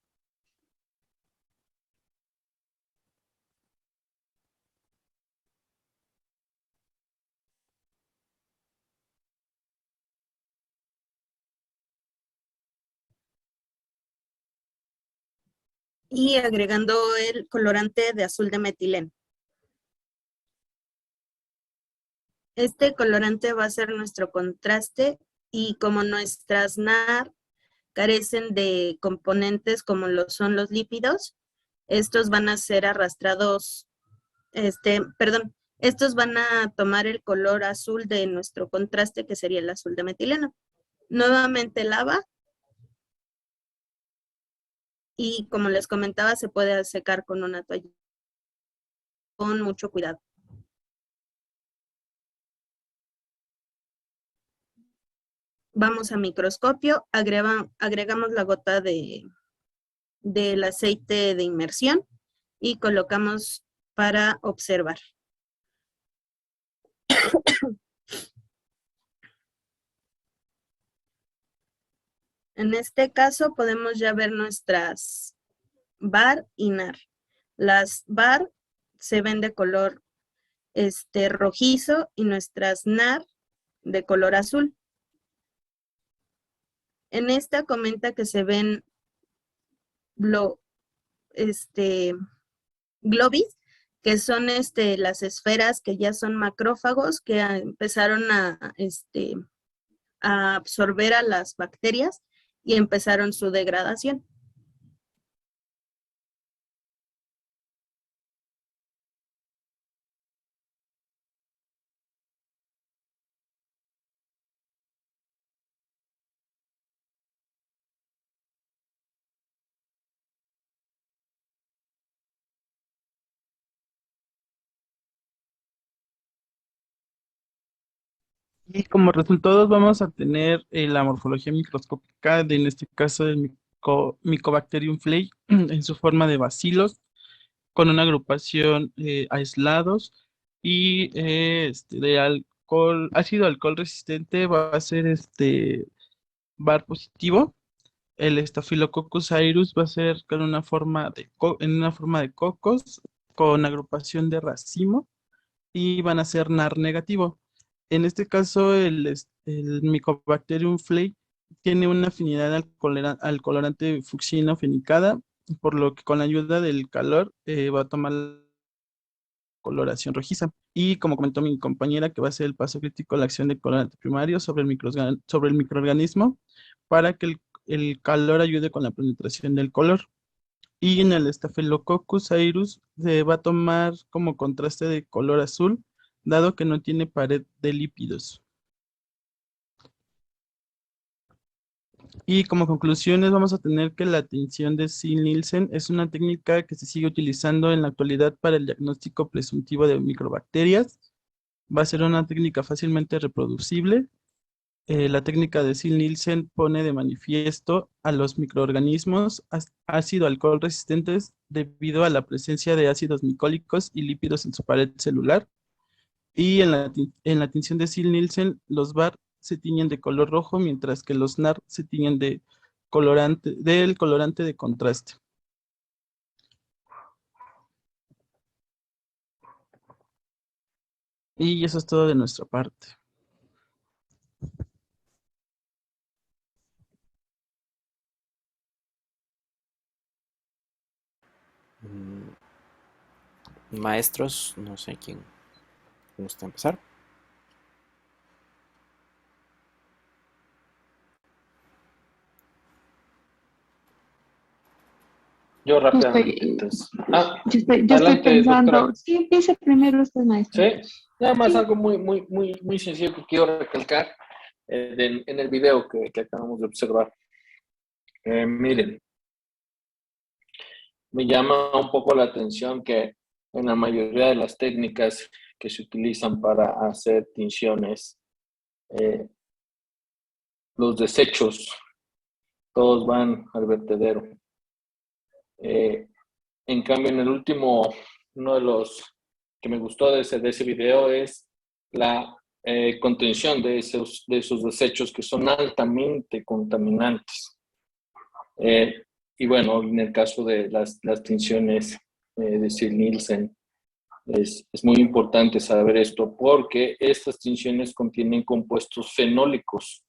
Y agregando el colorante de azul de metileno. Este colorante va a ser nuestro contraste y como nuestras NAR carecen de componentes como lo son los lípidos. Estos van a ser arrastrados, estos van a tomar el color azul de nuestro contraste, que sería el azul de metileno. Nuevamente lava. Y como les comentaba, se puede secar con una toalla con mucho cuidado. Vamos a microscopio, agregamos la gota del aceite de inmersión y colocamos para observar. En este caso podemos ya ver nuestras bar y nar. Las bar se ven de color rojizo y nuestras nar de color azul. En esta comenta que se ven globis, que son las esferas que ya son macrófagos, que empezaron a absorber a las bacterias y empezaron su degradación. Y como resultados vamos a tener la morfología microscópica en este caso del Mycobacterium flay en su forma de bacilos con una agrupación aislados y de alcohol, ácido alcohol resistente va a ser bar positivo. El Staphylococcus aureus va a ser con una forma en una forma de cocos con agrupación de racimo y van a ser NAR negativo. En este caso, el Mycobacterium flay tiene una afinidad al colorante fucsina fenicada, por lo que con la ayuda del calor va a tomar coloración rojiza. Y como comentó mi compañera, que va a ser el paso crítico la acción del colorante primario sobre el microorganismo para que el calor ayude con la penetración del color. Y en el Staphylococcus aureus se va a tomar como contraste de color azul, dado que no tiene pared de lípidos. Y como conclusiones vamos a tener que la tinción de Ziehl-Neelsen es una técnica que se sigue utilizando en la actualidad para el diagnóstico presuntivo de microbacterias. Va a ser una técnica fácilmente reproducible. La técnica de Ziehl-Neelsen pone de manifiesto a los microorganismos ácido alcohol resistentes debido a la presencia de ácidos micólicos y lípidos en su pared celular. Y en la tinción de Ziehl-Neelsen, los bar se tiñen de color rojo, mientras que los NAR se tiñen del colorante de contraste. Y eso es todo de nuestra parte. Maestros, no sé quién gusta empezar. Yo rápidamente, entonces. Yo estoy adelante, pensando, doctora. sí, empiece primero usted, maestro. Sí, nada más algo muy sencillo que quiero recalcar en el video que acabamos de observar. Miren, me llama un poco la atención que en la mayoría de las técnicas que se utilizan para hacer tinciones, los desechos, todos van al vertedero. En cambio, en el último, uno de los que me gustó de ese video es la contención de esos desechos que son altamente contaminantes. Y bueno, en el caso de las tinciones de Ziehl-Neelsen, es muy importante saber esto porque estas tinciones contienen compuestos fenólicos.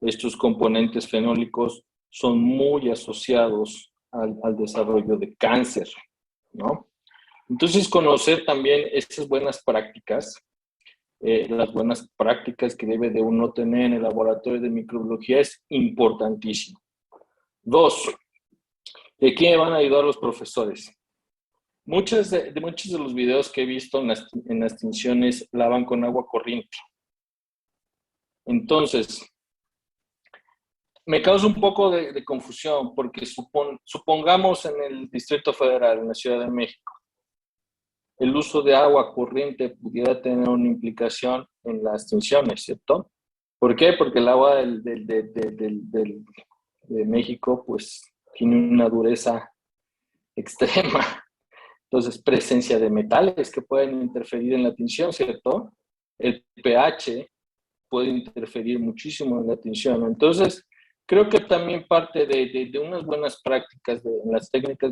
Estos componentes fenólicos son muy asociados al desarrollo de cáncer, ¿no? Entonces, conocer también estas buenas prácticas, las buenas prácticas que debe de uno tener en el laboratorio de microbiología es importantísimo. Dos, ¿de quién me van a ayudar los profesores? Muchos de los videos que he visto en las tinciones lavan con agua corriente. Entonces, me causa un poco de confusión porque supongamos en el Distrito Federal, en la Ciudad de México, el uso de agua corriente pudiera tener una implicación en las tinciones, ¿cierto? ¿Por qué? Porque el agua de México pues tiene una dureza extrema. Entonces, presencia de metales que pueden interferir en la tinción, ¿cierto? El pH puede interferir muchísimo en la tinción. Entonces, creo que también parte de unas buenas prácticas en las técnicas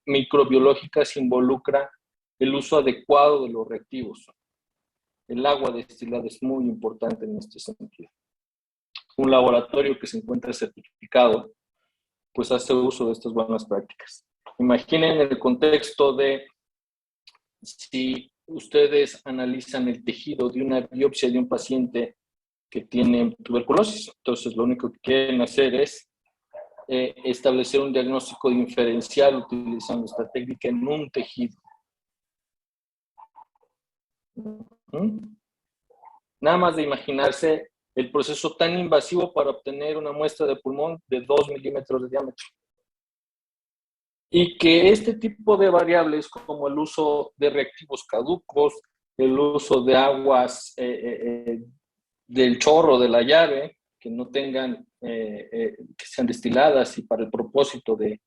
microbiológicas involucra el uso adecuado de los reactivos. El agua destilada es muy importante en este sentido. Un laboratorio que se encuentra certificado, pues hace uso de estas buenas prácticas. Imaginen el contexto de si ustedes analizan el tejido de una biopsia de un paciente que tiene tuberculosis. Entonces, lo único que quieren hacer es establecer un diagnóstico diferencial utilizando esta técnica en un tejido. Nada más de imaginarse el proceso tan invasivo para obtener una muestra de pulmón de 2 milímetros de diámetro. Y que este tipo de variables, como el uso de reactivos caducos, el uso de aguas del chorro de la llave, que no tengan, que sean destiladas y para el propósito de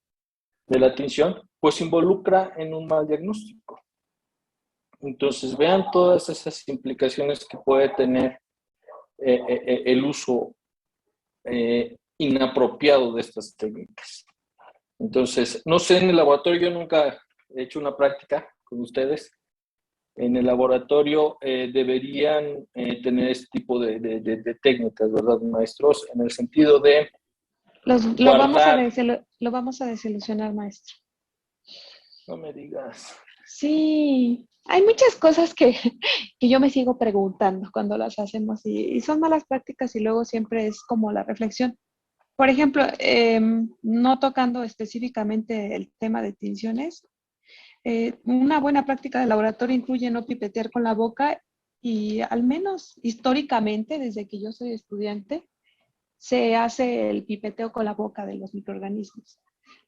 la tinción, pues involucra en un mal diagnóstico. Entonces, vean todas esas implicaciones que puede tener el uso inapropiado de estas técnicas. Entonces, no sé, en el laboratorio yo nunca he hecho una práctica con ustedes. En el laboratorio deberían tener este tipo de técnicas, ¿verdad, maestros? En el sentido de Lo vamos a desilusionar, maestro. No me digas. Sí, hay muchas cosas que yo me sigo preguntando cuando las hacemos y son malas prácticas y luego siempre es como la reflexión. Por ejemplo, no tocando específicamente el tema de tinciones, una buena práctica de laboratorio incluye no pipetear con la boca y al menos históricamente, desde que yo soy estudiante, se hace el pipeteo con la boca de los microorganismos.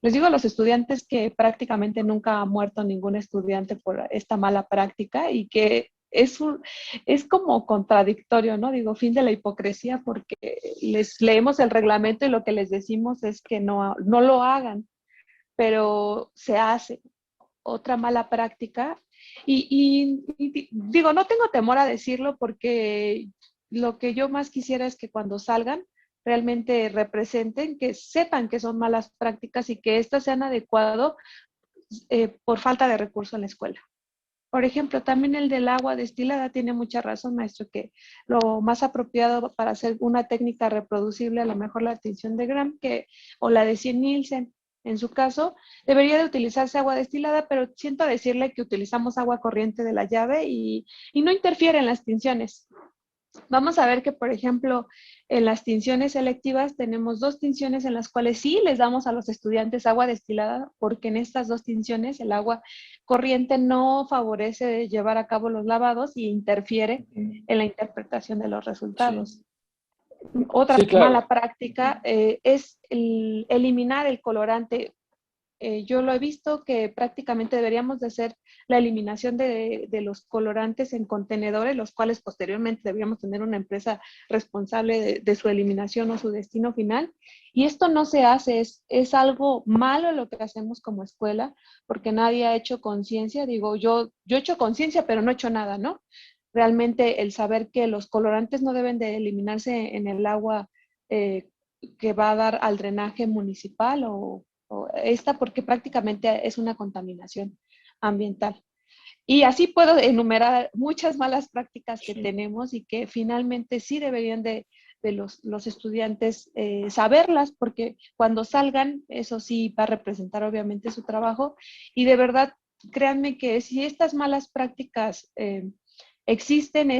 Les digo a los estudiantes que prácticamente nunca ha muerto ningún estudiante por esta mala práctica y que es como contradictorio, ¿no? Digo, fin de la hipocresía porque les leemos el reglamento y lo que les decimos es que no lo hagan, pero se hace. Otra mala práctica y digo, no tengo temor a decirlo porque lo que yo más quisiera es que cuando salgan realmente representen, que sepan que son malas prácticas y que éstas sean adecuadas por falta de recursos en la escuela. Por ejemplo, también el del agua destilada tiene mucha razón, maestro, que lo más apropiado para hacer una técnica reproducible, a lo mejor la tinción de Gram o la de Nielsen, en su caso, debería de utilizarse agua destilada, pero siento decirle que utilizamos agua corriente de la llave y no interfiere en las tinciones. Vamos a ver que, por ejemplo, en las tinciones selectivas tenemos 2 tinciones en las cuales sí les damos a los estudiantes agua destilada, porque en estas 2 tinciones el agua corriente no favorece llevar a cabo los lavados y interfiere en la interpretación de los resultados. Sí. Otra mala práctica es eliminar el colorante. Yo lo he visto que prácticamente deberíamos de hacer la eliminación de los colorantes en contenedores, los cuales posteriormente deberíamos tener una empresa responsable de su eliminación o su destino final. Y esto no se hace, es algo malo lo que hacemos como escuela, porque nadie ha hecho conciencia. Digo, yo he hecho conciencia, pero no he hecho nada, ¿no? Realmente el saber que los colorantes no deben de eliminarse en el agua que va a dar al drenaje municipal o esta, porque prácticamente es una contaminación ambiental. Y así puedo enumerar muchas malas prácticas que tenemos y que finalmente sí deberían de los estudiantes saberlas, porque cuando salgan, eso sí va a representar obviamente su trabajo. Y de verdad, créanme que si estas malas prácticas existen,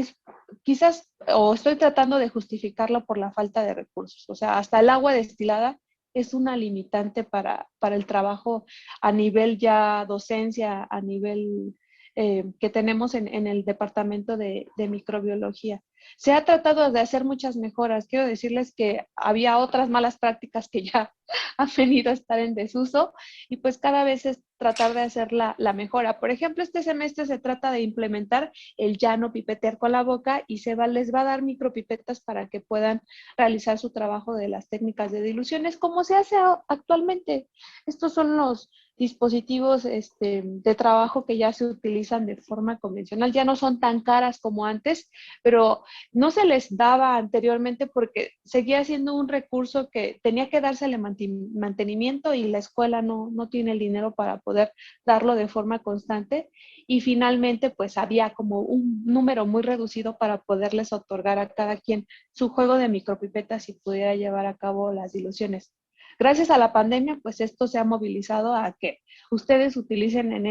quizás, o estoy tratando de justificarlo por la falta de recursos. O sea, hasta el agua destilada es una limitante para el trabajo a nivel ya docencia, a nivel que tenemos en el departamento de microbiología. Se ha tratado de hacer muchas mejoras. Quiero decirles que había otras malas prácticas que ya han venido a estar en desuso y pues cada vez es tratar de hacer la mejora. Por ejemplo, este semestre se trata de implementar el ya no pipetear con la boca y les va a dar micropipetas para que puedan realizar su trabajo de las técnicas de diluciones como se hace actualmente. Estos son los dispositivos de trabajo que ya se utilizan de forma convencional. Ya no son tan caras como antes, pero no se les daba anteriormente porque seguía siendo un recurso que tenía que dársele mantenimiento y la escuela no tiene el dinero para poder darlo de forma constante. Y finalmente, pues había como un número muy reducido para poderles otorgar a cada quien su juego de micropipetas y pudiera llevar a cabo las diluciones. Gracias a la pandemia, pues esto se ha movilizado a que ustedes utilicen en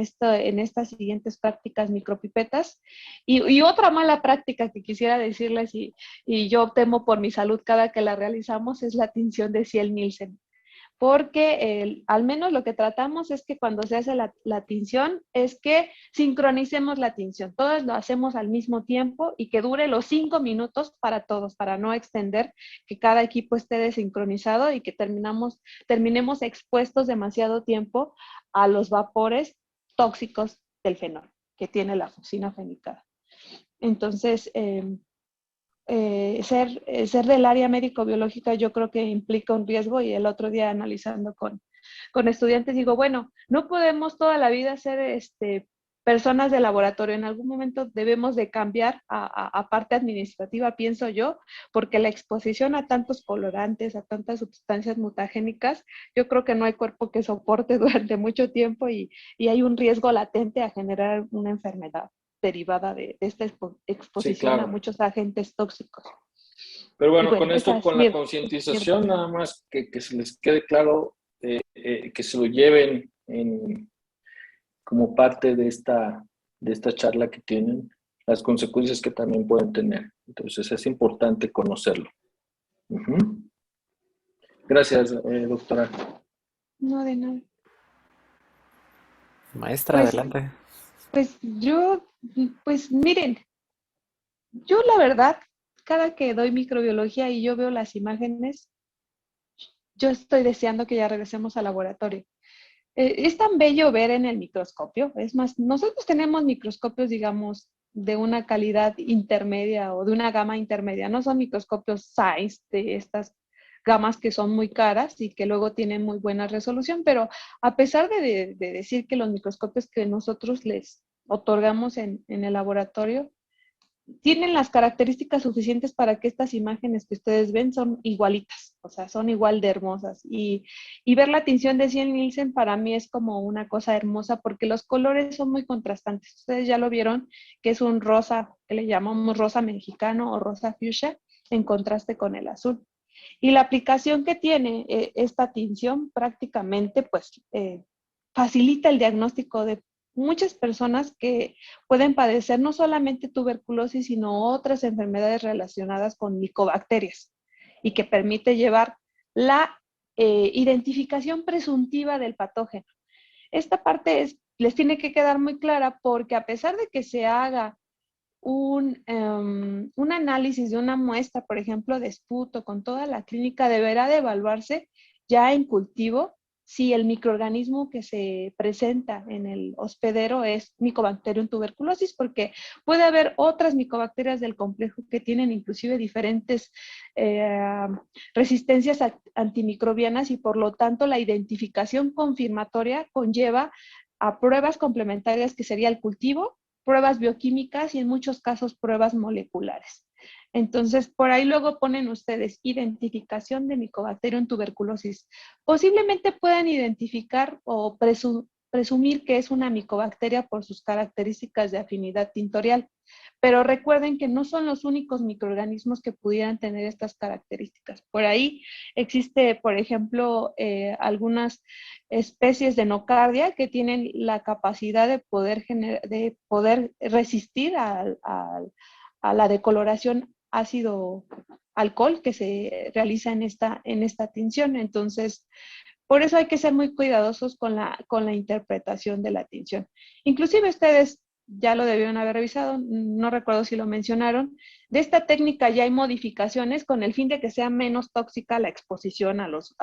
estas siguientes prácticas micropipetas. Y otra mala práctica que quisiera decirles, y yo temo por mi salud cada que la realizamos, es la tinción de Ciel-Nielsen. Porque al menos lo que tratamos es que cuando se hace la tinción es que sincronicemos la tinción. Todos lo hacemos al mismo tiempo y que dure los 5 minutos para todos, para no extender que cada equipo esté desincronizado y que terminemos expuestos demasiado tiempo a los vapores tóxicos del fenol que tiene la fucina fenicada. Entonces, ser del área médico-biológica yo creo que implica un riesgo y el otro día analizando con estudiantes digo, bueno, no podemos toda la vida ser personas de laboratorio, en algún momento debemos de cambiar a parte administrativa, pienso yo, porque la exposición a tantos colorantes, a tantas sustancias mutagénicas, yo creo que no hay cuerpo que soporte durante mucho tiempo y hay un riesgo latente a generar una enfermedad derivada de esta exposición Sí, claro. a muchos agentes tóxicos. Pero bueno, bueno con esto, con la concientización, cierto. nada más que se les quede claro, que se lo lleven como parte de esta charla que tienen, las consecuencias que también pueden tener. Entonces es importante conocerlo. Gracias, doctora. No, de nada. Maestra, Pues, adelante. pues miren, yo la verdad, cada que doy microbiología y yo veo las imágenes, yo estoy deseando que ya regresemos al laboratorio. Es tan bello ver en el microscopio. Es más, nosotros tenemos microscopios, digamos, de una calidad intermedia o de una gama intermedia. No son microscopios Zeiss de estas gamas que son muy caras y que luego tienen muy buena resolución, pero a pesar de decir que los microscopios que nosotros les otorgamos en el laboratorio tienen las características suficientes para que estas imágenes que ustedes ven son igualitas, o sea, son igual de hermosas. Y ver la tinción de Ciel-Nielsen para mí es como una cosa hermosa porque los colores son muy contrastantes. Ustedes ya lo vieron, que es un rosa, que le llamamos rosa mexicano o rosa fuchsia, en contraste con el azul. Y la aplicación que tiene esta tinción prácticamente, pues, facilita el diagnóstico de muchas personas que pueden padecer no solamente tuberculosis, sino otras enfermedades relacionadas con micobacterias y que permite llevar la identificación presuntiva del patógeno. Esta parte les tiene que quedar muy clara porque a pesar de que se haga un análisis de una muestra, por ejemplo, de esputo con toda la clínica, deberá de evaluarse ya en cultivo si el microorganismo que se presenta en el hospedero es Mycobacterium tuberculosis, porque puede haber otras micobacterias del complejo que tienen inclusive diferentes resistencias antimicrobianas y por lo tanto la identificación confirmatoria conlleva a pruebas complementarias que sería el cultivo, pruebas bioquímicas y en muchos casos pruebas moleculares. Entonces, por ahí luego ponen ustedes identificación de Mycobacterium tuberculosis. Posiblemente puedan identificar o presumir que es una micobacteria por sus características de afinidad tintorial, pero recuerden que no son los únicos microorganismos que pudieran tener estas características. Por ahí existe, por ejemplo, algunas especies de nocardia que tienen la capacidad de poder resistir a la decoloración alcohol que se realiza en esta tinción. Entonces, por eso hay que ser muy cuidadosos con la interpretación de la tinción. Inclusive ustedes ya lo debieron haber revisado, no recuerdo si lo mencionaron. De esta técnica ya hay modificaciones con el fin de que sea menos tóxica la exposición a los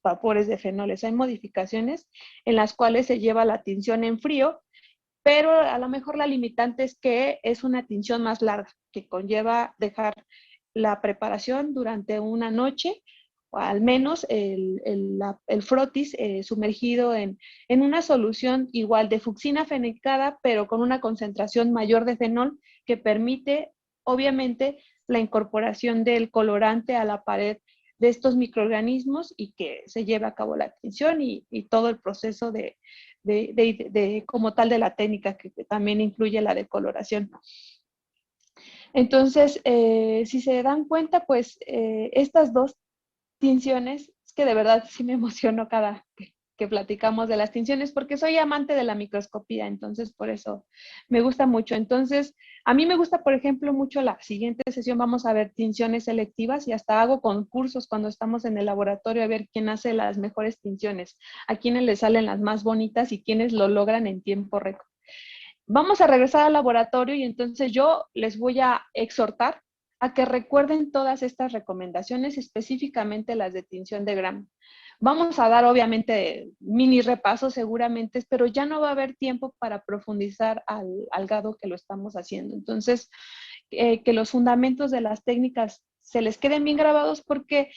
vapores de fenoles. Hay modificaciones en las cuales se lleva la tinción en frío, pero a lo mejor la limitante es que es una tinción más larga, que conlleva dejar la preparación durante una noche, o al menos el frotis sumergido en una solución igual de fucsina fenicada, pero con una concentración mayor de fenol que permite, obviamente, la incorporación del colorante a la pared de estos microorganismos y que se lleve a cabo la tinción y todo el proceso de como tal de la técnica, que también incluye la decoloración. Entonces, si se dan cuenta, pues estas dos tinciones, es que de verdad sí me emociono cada que platicamos de las tinciones, porque soy amante de la microscopía, entonces por eso me gusta mucho. Entonces, a mí me gusta, por ejemplo, mucho la siguiente sesión, vamos a ver tinciones selectivas y hasta hago concursos cuando estamos en el laboratorio a ver quién hace las mejores tinciones, a quiénes les salen las más bonitas y quiénes lo logran en tiempo récord. Vamos a regresar al laboratorio y entonces yo les voy a exhortar a que recuerden todas estas recomendaciones, específicamente las de tinción de Gram. Vamos a dar obviamente mini repasos seguramente, pero ya no va a haber tiempo para profundizar al grado que lo estamos haciendo. Entonces, que los fundamentos de las técnicas se les queden bien grabados porque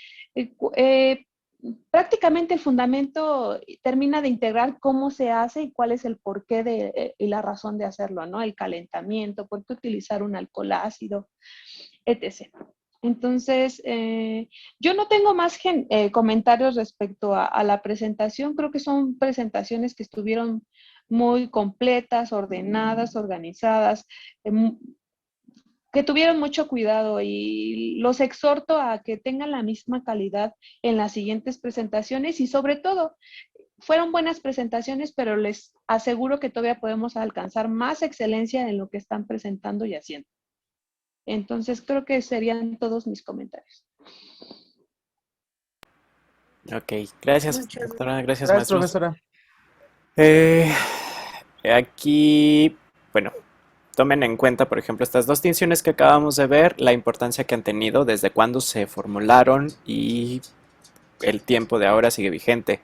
prácticamente el fundamento termina de integrar cómo se hace y cuál es el porqué y la razón de hacerlo, ¿no? El calentamiento, por qué utilizar un alcohol ácido, etc. Entonces, yo no tengo más comentarios respecto a la presentación. Creo que son presentaciones que estuvieron muy completas, ordenadas, organizadas, que tuvieron mucho cuidado y los exhorto a que tengan la misma calidad en las siguientes presentaciones y sobre todo, fueron buenas presentaciones, pero les aseguro que todavía podemos alcanzar más excelencia en lo que están presentando y haciendo. Entonces, creo que serían todos mis comentarios. Ok, gracias, doctora. Gracias, Gracias, maestros. profesora. Aquí, bueno, tomen en cuenta, por ejemplo, estas dos tinciones que acabamos de ver, la importancia que han tenido, desde cuándo se formularon y el tiempo de ahora sigue vigente.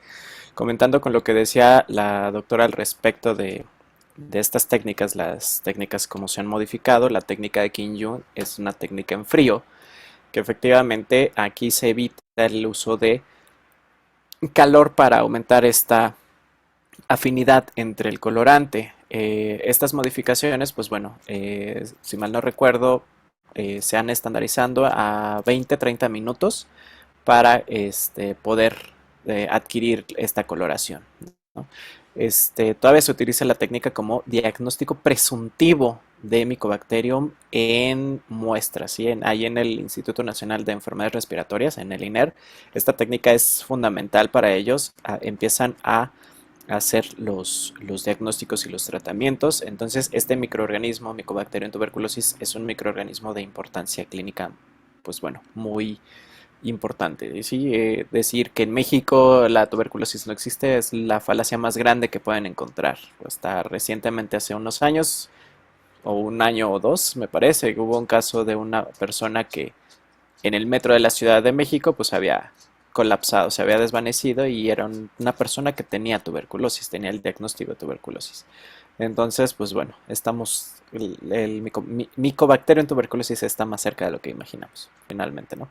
Comentando con lo que decía la doctora al respecto de estas técnicas, las técnicas como se han modificado, la técnica de Kin-Yu es una técnica en frío, que efectivamente aquí se evita el uso de calor para aumentar esta afinidad entre el colorante. Estas modificaciones, pues bueno, si mal no recuerdo, se han estandarizando a 20-30 minutos para poder adquirir esta coloración, ¿no? Todavía se utiliza la técnica como diagnóstico presuntivo de Mycobacterium en muestras, ¿sí? Ahí en el Instituto Nacional de Enfermedades Respiratorias, en el INER, esta técnica es fundamental para ellos. Empiezan a hacer los diagnósticos y los tratamientos. Entonces, este microorganismo, Mycobacterium tuberculosis, es un microorganismo de importancia clínica, pues bueno, muy importante, ¿sí? Decir que en México la tuberculosis no existe es la falacia más grande que pueden encontrar. Hasta recientemente, hace unos años, o un año o dos, me parece, hubo un caso de una persona que en el metro de la Ciudad de México pues había colapsado, se había desvanecido y era una persona que tenía tuberculosis, tenía el diagnóstico de tuberculosis. Entonces, pues bueno, el Mycobacterium tuberculosis está más cerca de lo que imaginamos, finalmente, ¿no?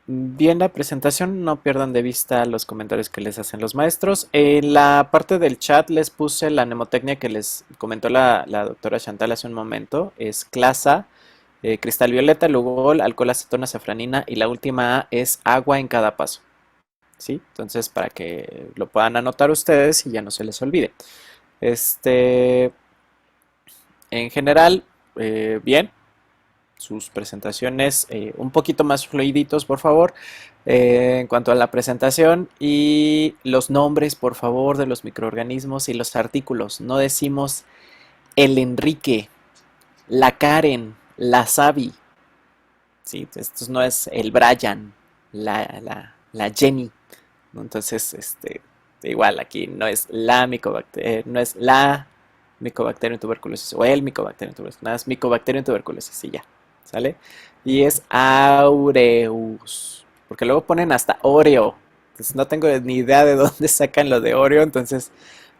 Bien, la presentación, no pierdan de vista los comentarios que les hacen los maestros. En la parte del chat les puse la mnemotecnia que les comentó la doctora Chantal hace un momento. Es clasa, cristal violeta, lugol, alcohol, acetona, safranina y la última A es agua en cada paso, ¿sí? Entonces, para que lo puedan anotar ustedes y ya no se les olvide. En general, bien. Sus presentaciones un poquito más fluiditos, por favor, en cuanto a la presentación y los nombres, por favor, de los microorganismos y los artículos. No decimos el Enrique, la Karen, la Sabi, ¿sí? Esto no es el Brian, la Jenny, ¿no? Entonces, igual aquí no es la micobacteria, no es la Mycobacterium tuberculosis o el Mycobacterium tuberculosis, nada, es Mycobacterium tuberculosis y ya, ¿sale? Y es aureus, porque luego ponen hasta Oreo, entonces no tengo ni idea de dónde sacan lo de Oreo, entonces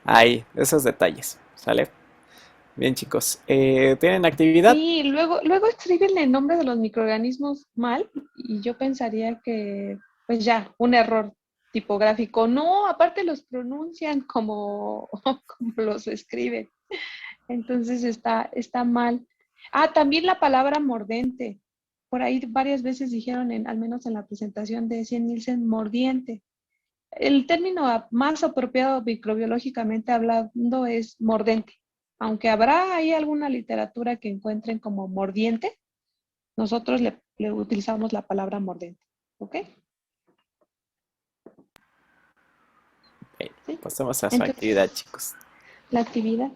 hay esos detalles, ¿sale? Bien, chicos, ¿tienen actividad? Sí, luego escriben el nombre de los microorganismos mal y yo pensaría que, pues ya, un error tipográfico. No, aparte los pronuncian como, como los escriben. Entonces está mal. Ah, también la palabra mordente. Por ahí varias veces dijeron, al menos en la presentación de Cien Nielsen, mordiente. El término más apropiado microbiológicamente hablando es mordente. Aunque habrá ahí alguna literatura que encuentren como mordiente, nosotros le utilizamos la palabra mordente. ¿Ok? ¿Sí? Pasemos a su actividad, Entonces, chicos. la actividad.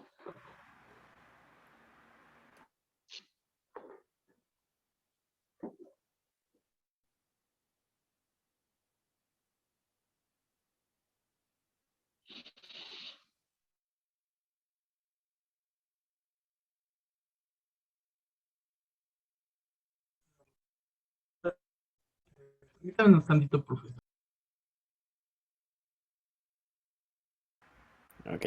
Permítame un tantito, profesor. Ok.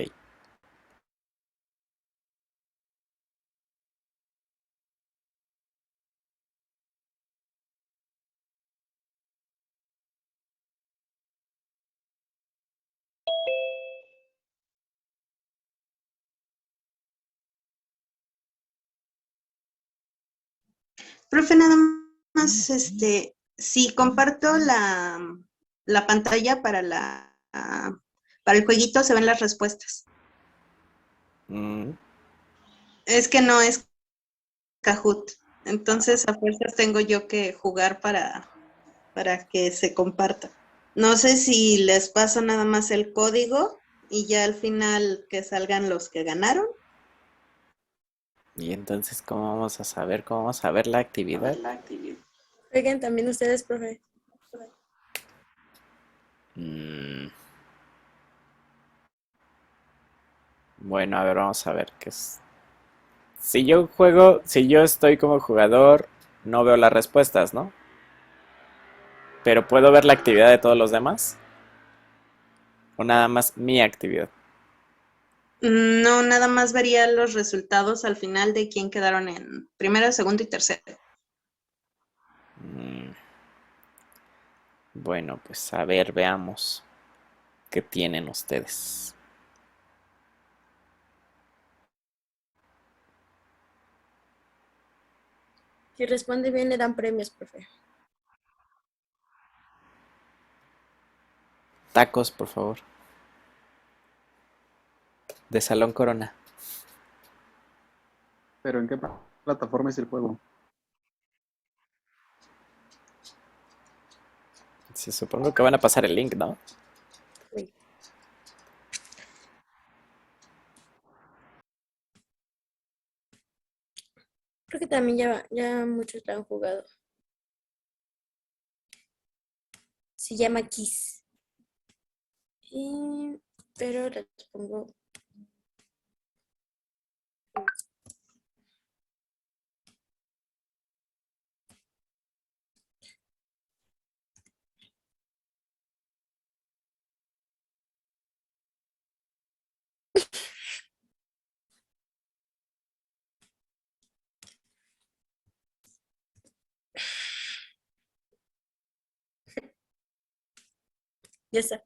Profe, nada más, si comparto la pantalla para para el jueguito, se ven las respuestas. Mm, Es que no es Kahoot. Entonces, a fuerzas tengo yo que jugar para que se comparta. No sé si les paso nada más el código y ya al final que salgan los que ganaron. y entonces, ¿cómo vamos a saber? ¿Cómo vamos a ver la actividad? Oigan, también ustedes, profe. Mm, bueno, a ver, vamos a ver qué es. Si yo juego, si yo estoy como jugador, no veo las respuestas, ¿no? Pero puedo ver la actividad de todos los demás. O nada más mi actividad. No, nada más vería los resultados al final de quién quedaron en primero, segundo y tercero. Mm, bueno, pues a ver, veamos qué tienen ustedes. Si responde bien, le dan premios, profe. Tacos, por favor. De Salón Corona. ¿Pero en qué plataforma es el juego? Sí, supongo que van a pasar el link, ¿no? Sí. Creo que también ya muchos lo han jugado. Se llama Kiss. Pero les pongo. Ya está.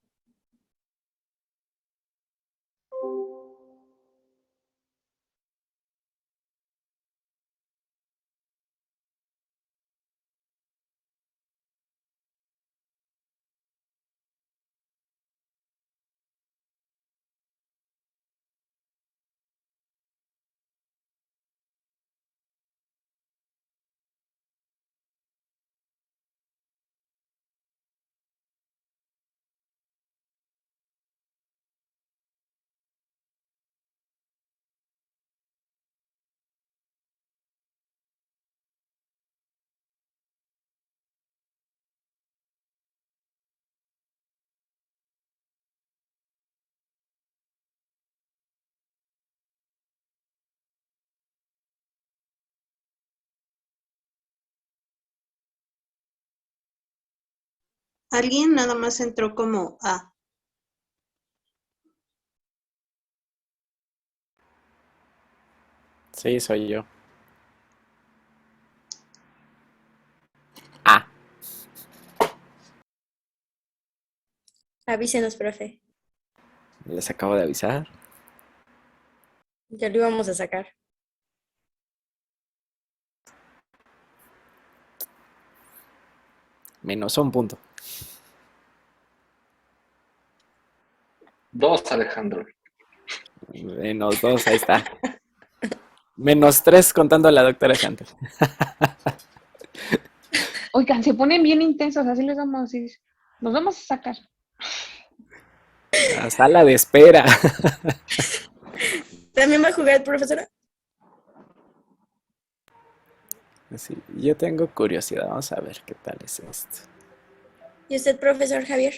Alguien nada más entró como A. Sí, soy yo. Ah, Avísenos, profe. les acabo de avisar. Ya lo íbamos a sacar. Menos un punto. 2, Alejandro. Menos 2, ahí está. Menos 3 contando a la doctora Chantal. Oigan, se ponen bien intensos, así les vamos a decir. Nos vamos a sacar. A sala de espera. ¿También va a jugar, profesora? Sí, yo tengo curiosidad. Vamos a ver qué tal es esto. ¿Y usted, profesor Javier?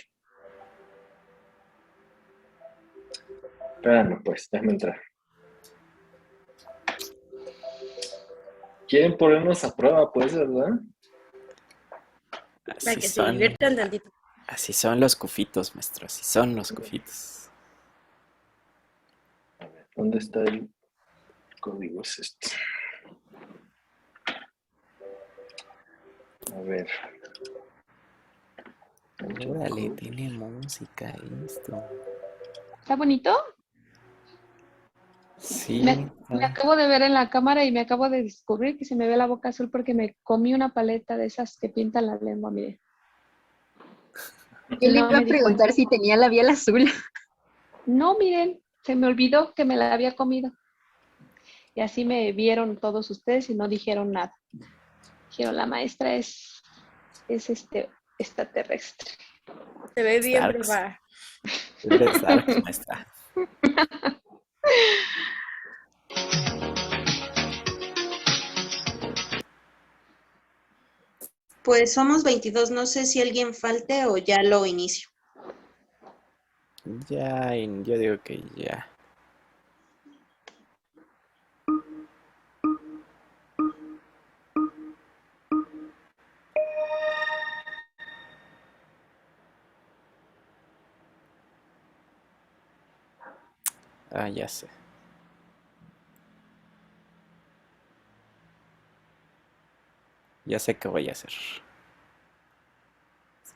Espérame, pues, déjame entrar. ¿Quieren ponernos a prueba, pues, verdad? Para Así que se son. diviertan tantito. Así son los cufitos, maestro. Así son los cufitos. A ver, ¿dónde está el código? Es este. A ver. Órale, tiene música esto. ¿Está bonito? Sí. Me acabo de ver en la cámara y me acabo de descubrir que se me ve la boca azul porque me comí una paleta de esas que pintan la lengua, mire. Yo le No iba me a di preguntar cuenta. si tenía labial azul. No, miren, se me olvidó que me la había comido. Y así me vieron todos ustedes y no dijeron nada. Dijeron, la maestra es extraterrestre. Se ve bien, Starks. profa. Es de Starks, maestra. Pues somos 22, no sé si alguien falte o ya lo inicio. Ya, yo digo que ya. Ah, ya sé. Ya sé qué voy a hacer.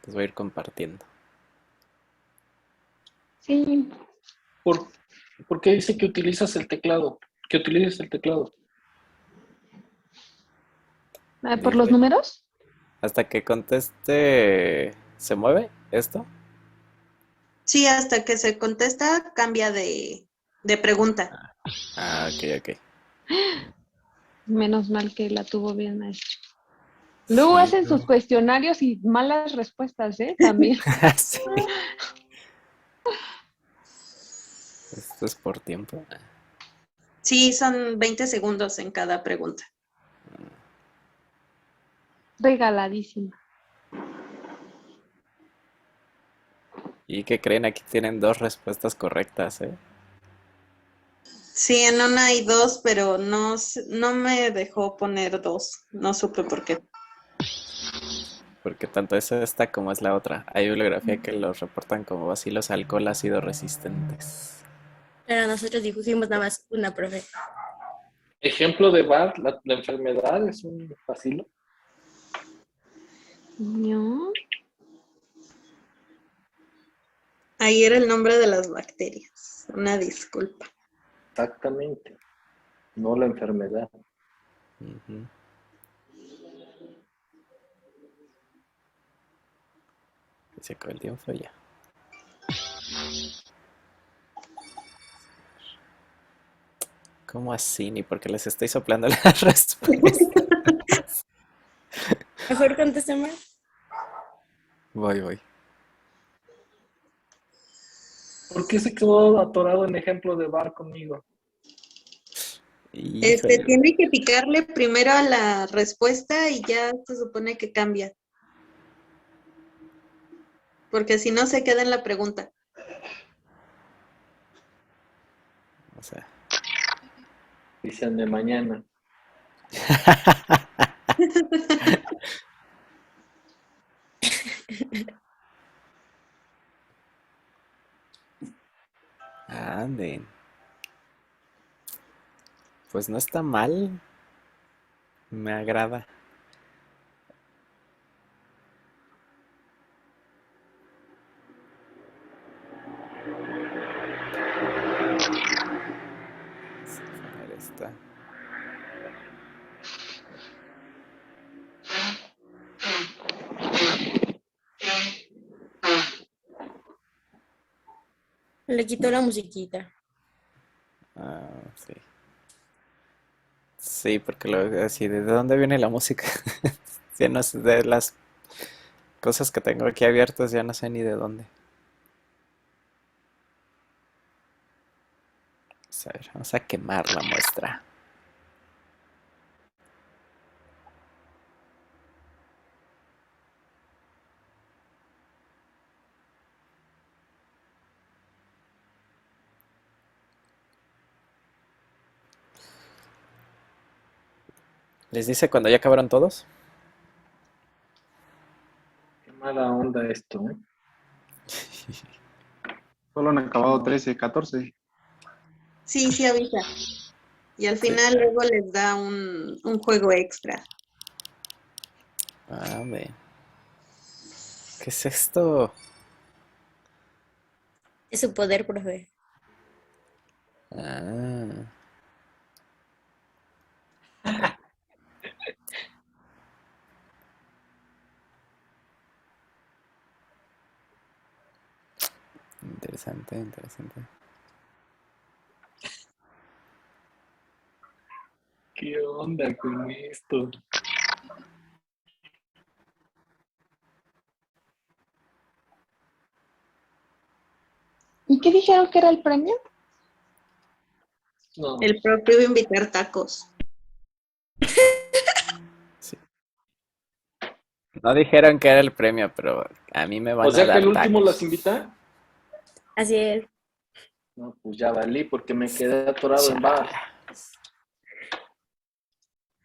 Les voy a ir compartiendo. Sí. ¿Por qué dice que utilizas el teclado? Que utilices el teclado. ¿Por los números? Hasta que conteste, ¿se mueve esto? Sí, hasta que se contesta, cambia de pregunta. Ah, ok. Menos mal que la tuvo bien, maestra. Luego Sí, hacen sus cuestionarios y malas respuestas, ¿eh? También. sí. Esto es por tiempo. Sí, son 20 segundos en cada pregunta. Regaladísima. ¿Y qué creen? Aquí tienen 2 respuestas correctas, ¿eh? Sí, en una hay 2, pero no me dejó poner 2. No supe por qué. Porque tanto es esta como es la otra. Hay bibliografía que los reportan como bacilos alcohol ácido resistentes. Pero nosotros dibujimos nada más una, profe. Ejemplo de VAR, la enfermedad es un bacilo. No. Ahí era el nombre de las bacterias. Una disculpa. Exactamente. No la enfermedad. Ujú. Se acabó el tiempo ya. ¿Cómo así? Ni porque les estoy soplando la respuesta. Mejor contéstame. Voy. ¿Por qué se quedó atorado en ejemplo de VAR conmigo? Híjole. Tiene que picarle primero a la respuesta y ya se supone que cambia. Porque si no se queda en la pregunta. O sea. Dicen de mañana. Anden. Pues no está mal. Me agrada. Vamos a poner esta. Le quitó la musiquita. Ah, sí. Sí, porque así, ¿de dónde viene la música? Ya no sé, de las cosas que tengo aquí abiertas, ya no sé ni de dónde. Vamos a ver, vamos a quemar la muestra. ¿Les dice cuando ya acabaron todos? Qué mala onda esto, ¿eh? Solo han acabado 13, 14. Sí, sí avisa. Y al final luego les da un juego extra. Ah, ve. ¿Qué es esto? Es su poder, profe. Ah, interesante, interesante. ¿Qué onda con esto? ¿Y qué dijeron que era el premio? No. El propio iba a invitar tacos. Sí. No dijeron que era el premio, pero a mí me van O a sea que dar el último tacos. las invita. Así es. No, pues ya valí porque me quedé atorado en bar.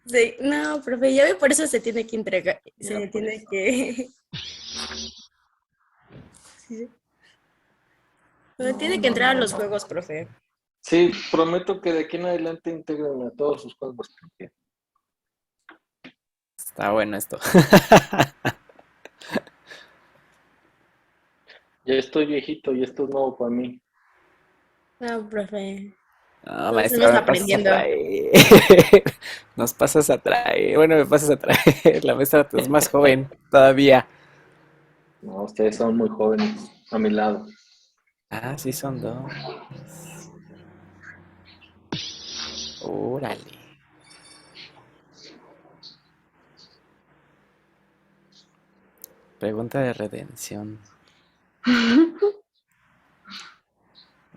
Sí, no, profe, ya ve, por eso se tiene que entregar. Ya, Se por tiene eso. que. Sí, No, tiene que no, entrar a no, los no. juegos, profe. Sí, prometo que de aquí en adelante integren a todos sus juegos. Porque Está bueno esto. ya estoy viejito y esto es nuevo para mí. No, profe. No, Todos maestra, estamos me pasas a aprendiendo. traer. Nos pasas a traer. Bueno, me pasas a traer. La maestra es más joven todavía. No, ustedes son muy jóvenes a mi lado. Ah, sí, son dos. Órale. Pregunta de redención.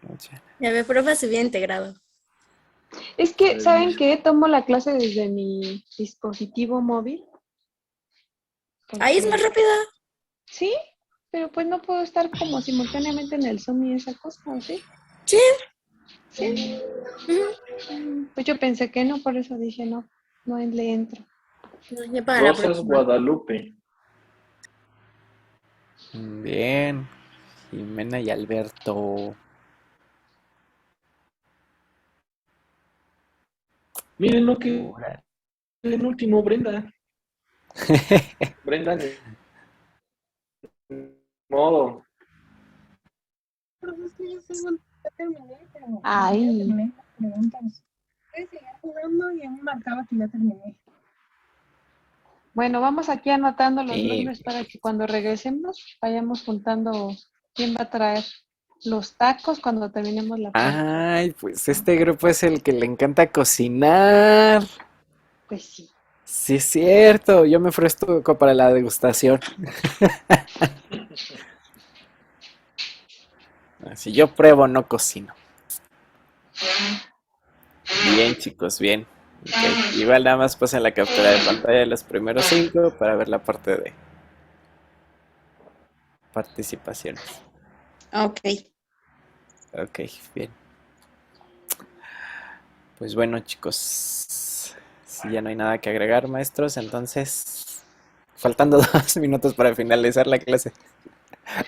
Mucha. Ya ve, profe, se había integrado. Es que, ¿saben qué? Tomo la clase desde mi dispositivo móvil. Ahí es más Porque- rápida. Sí, pero pues no puedo estar como simultáneamente en el Zoom y esa cosa, ¿o sí? Sí. Sí. Ujú. Pues yo pensé que no, por eso dije no, no le entro. No, ya para la Rosas próxima. Guadalupe. Bien. Jimena y Alberto. Miren lo que Órale. el último, Brenda. Brenda, ni modo. Pero es que yo según ya terminé, pero ya Ay, terminé las preguntas. Puedes seguir jugando y a mí marcaba que ya terminé. bueno, vamos aquí anotando los Sí. nombres para que cuando regresemos vayamos juntando quién va a traer los tacos cuando terminemos la plática. Ay, pues este grupo es el que le encanta cocinar. Pues sí. Sí, es cierto. Yo me ofrezco para la degustación. Si yo pruebo, no cocino. Bien, chicos, bien. Ok, igual nada más pasen la captura de pantalla de los primeros 5 para ver la parte de participaciones. Ok. Ok, bien. Pues bueno, chicos, si ya no hay nada que agregar, maestros, entonces, faltando 2 minutos para finalizar la clase.